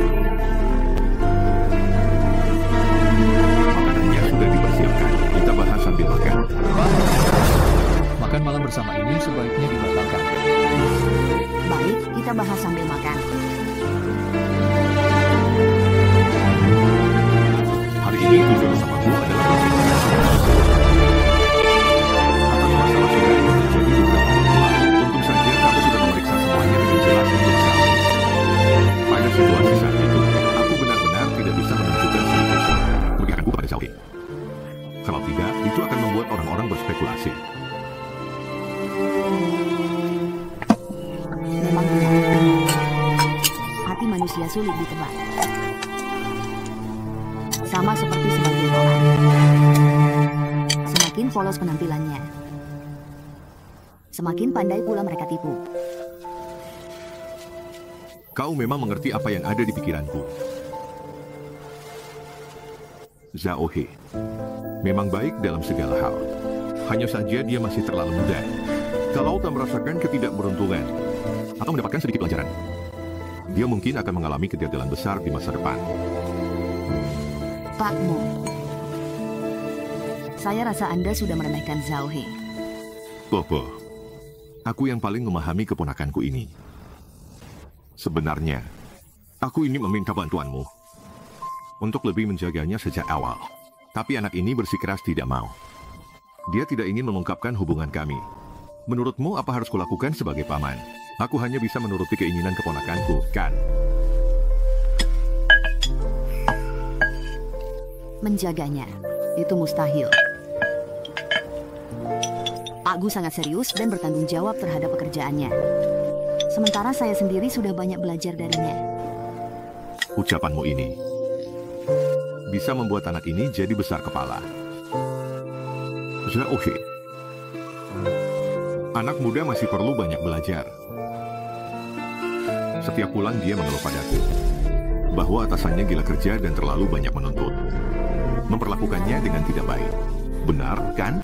Makanannya sudah dipersiapkan. Kita bahas sambil makan. Makan malam bersama ini sebaiknya dibatalkan. Baik, kita bahas sambil makan. Hari ini tujuan bersamaku adalah untung saja kamu sudah memeriksa semuanya dengan jelas untuk Xiaohe. Pada situasi saat itu, aku benar-benar tidak bisa menunjukkan sedikit keberpihakanku pada Xiaohe. Kalau tidak, itu akan membuat orang-orang berspekulasi. Memang benar. Hati manusia sulit ditebak. Sama seperti sebagian orang. Semakin polos penampilannya, semakin pandai pula mereka tipu. Kau memang mengerti apa yang ada di pikiranku. Zhao He memang baik dalam segala hal. Hanya saja dia masih terlalu muda. Kalau tak merasakan ketidakberuntungan atau mendapatkan sedikit pelajaran, dia mungkin akan mengalami kegagalan besar di masa depan. Pak Mo, saya rasa Anda sudah meremehkan Zhao He. Bobo, aku yang paling memahami keponakanku ini. Sebenarnya, aku ini meminta bantuanmu untuk lebih menjaganya sejak awal. Tapi anak ini bersikeras tidak mau. Dia tidak ingin mengungkapkan hubungan kami. Menurutmu apa harus kulakukan sebagai paman? Aku hanya bisa menuruti keinginan keponakanku, kan? Menjaganya, itu mustahil. Pak Gu sangat serius dan bertanggung jawab terhadap pekerjaannya. Sementara saya sendiri sudah banyak belajar darinya. Ucapanmu ini bisa membuat anak ini jadi besar kepala. Zhao He, anak muda masih perlu banyak belajar. Setiap pulang dia mengeluh padaku bahwa atasannya gila kerja dan terlalu banyak menuntut. Memperlakukannya dengan tidak baik. Benar, kan?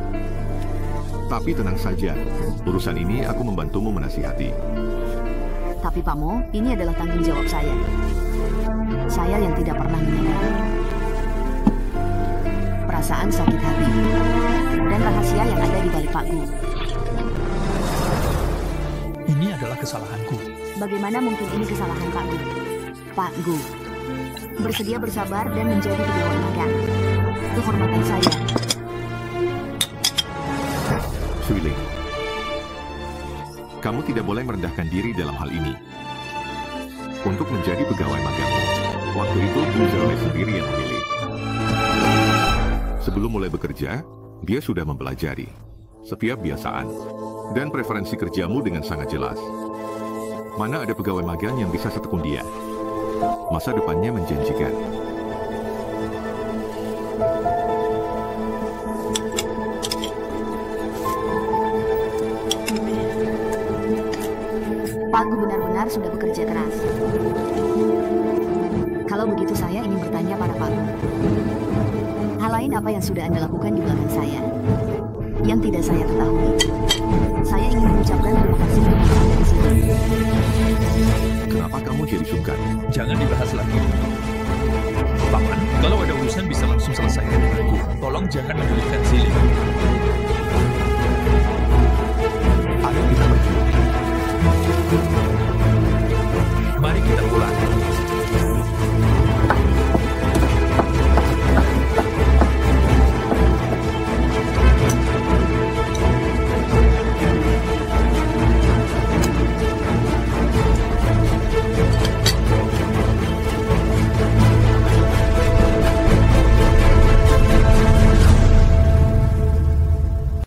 Tapi tenang saja, urusan ini aku membantumu menasihati. Tapi Pak Mo, ini adalah tanggung jawab saya. Saya yang tidak pernah menyadari perasaan sakit hati dan rahasia yang ada di balik Pak Gu. Ini adalah kesalahanku. Bagaimana mungkin ini kesalahan Pak Gu? Pak Gu, bersedia bersabar dan menjadi pegawai magang. Kehormatan saya. Suiling, kamu tidak boleh merendahkan diri dalam hal ini. Untuk menjadi pegawai magang, waktu itu Bu Zhao sendiri yang memilih. Sebelum mulai bekerja, dia sudah mempelajari setiap kebiasaan dan preferensi kerjamu dengan sangat jelas. Mana ada pegawai magang yang bisa setekun dia? Masa depannya menjanjikan. Pak Gu benar-benar sudah bekerja keras. Kalau begitu saya ingin bertanya pada Pak Gu. Hal lain apa yang sudah Anda lakukan di belakang saya? Yang tidak saya ketahui. Saya ingin mengucapkan terima kasih kepada Anda di sini. Kenapa kamu jadi sungkan? Jangan dibahas lagi. Paman, kalau ada urusan bisa langsung selesaikan denganku. Tolong jangan menyulitkan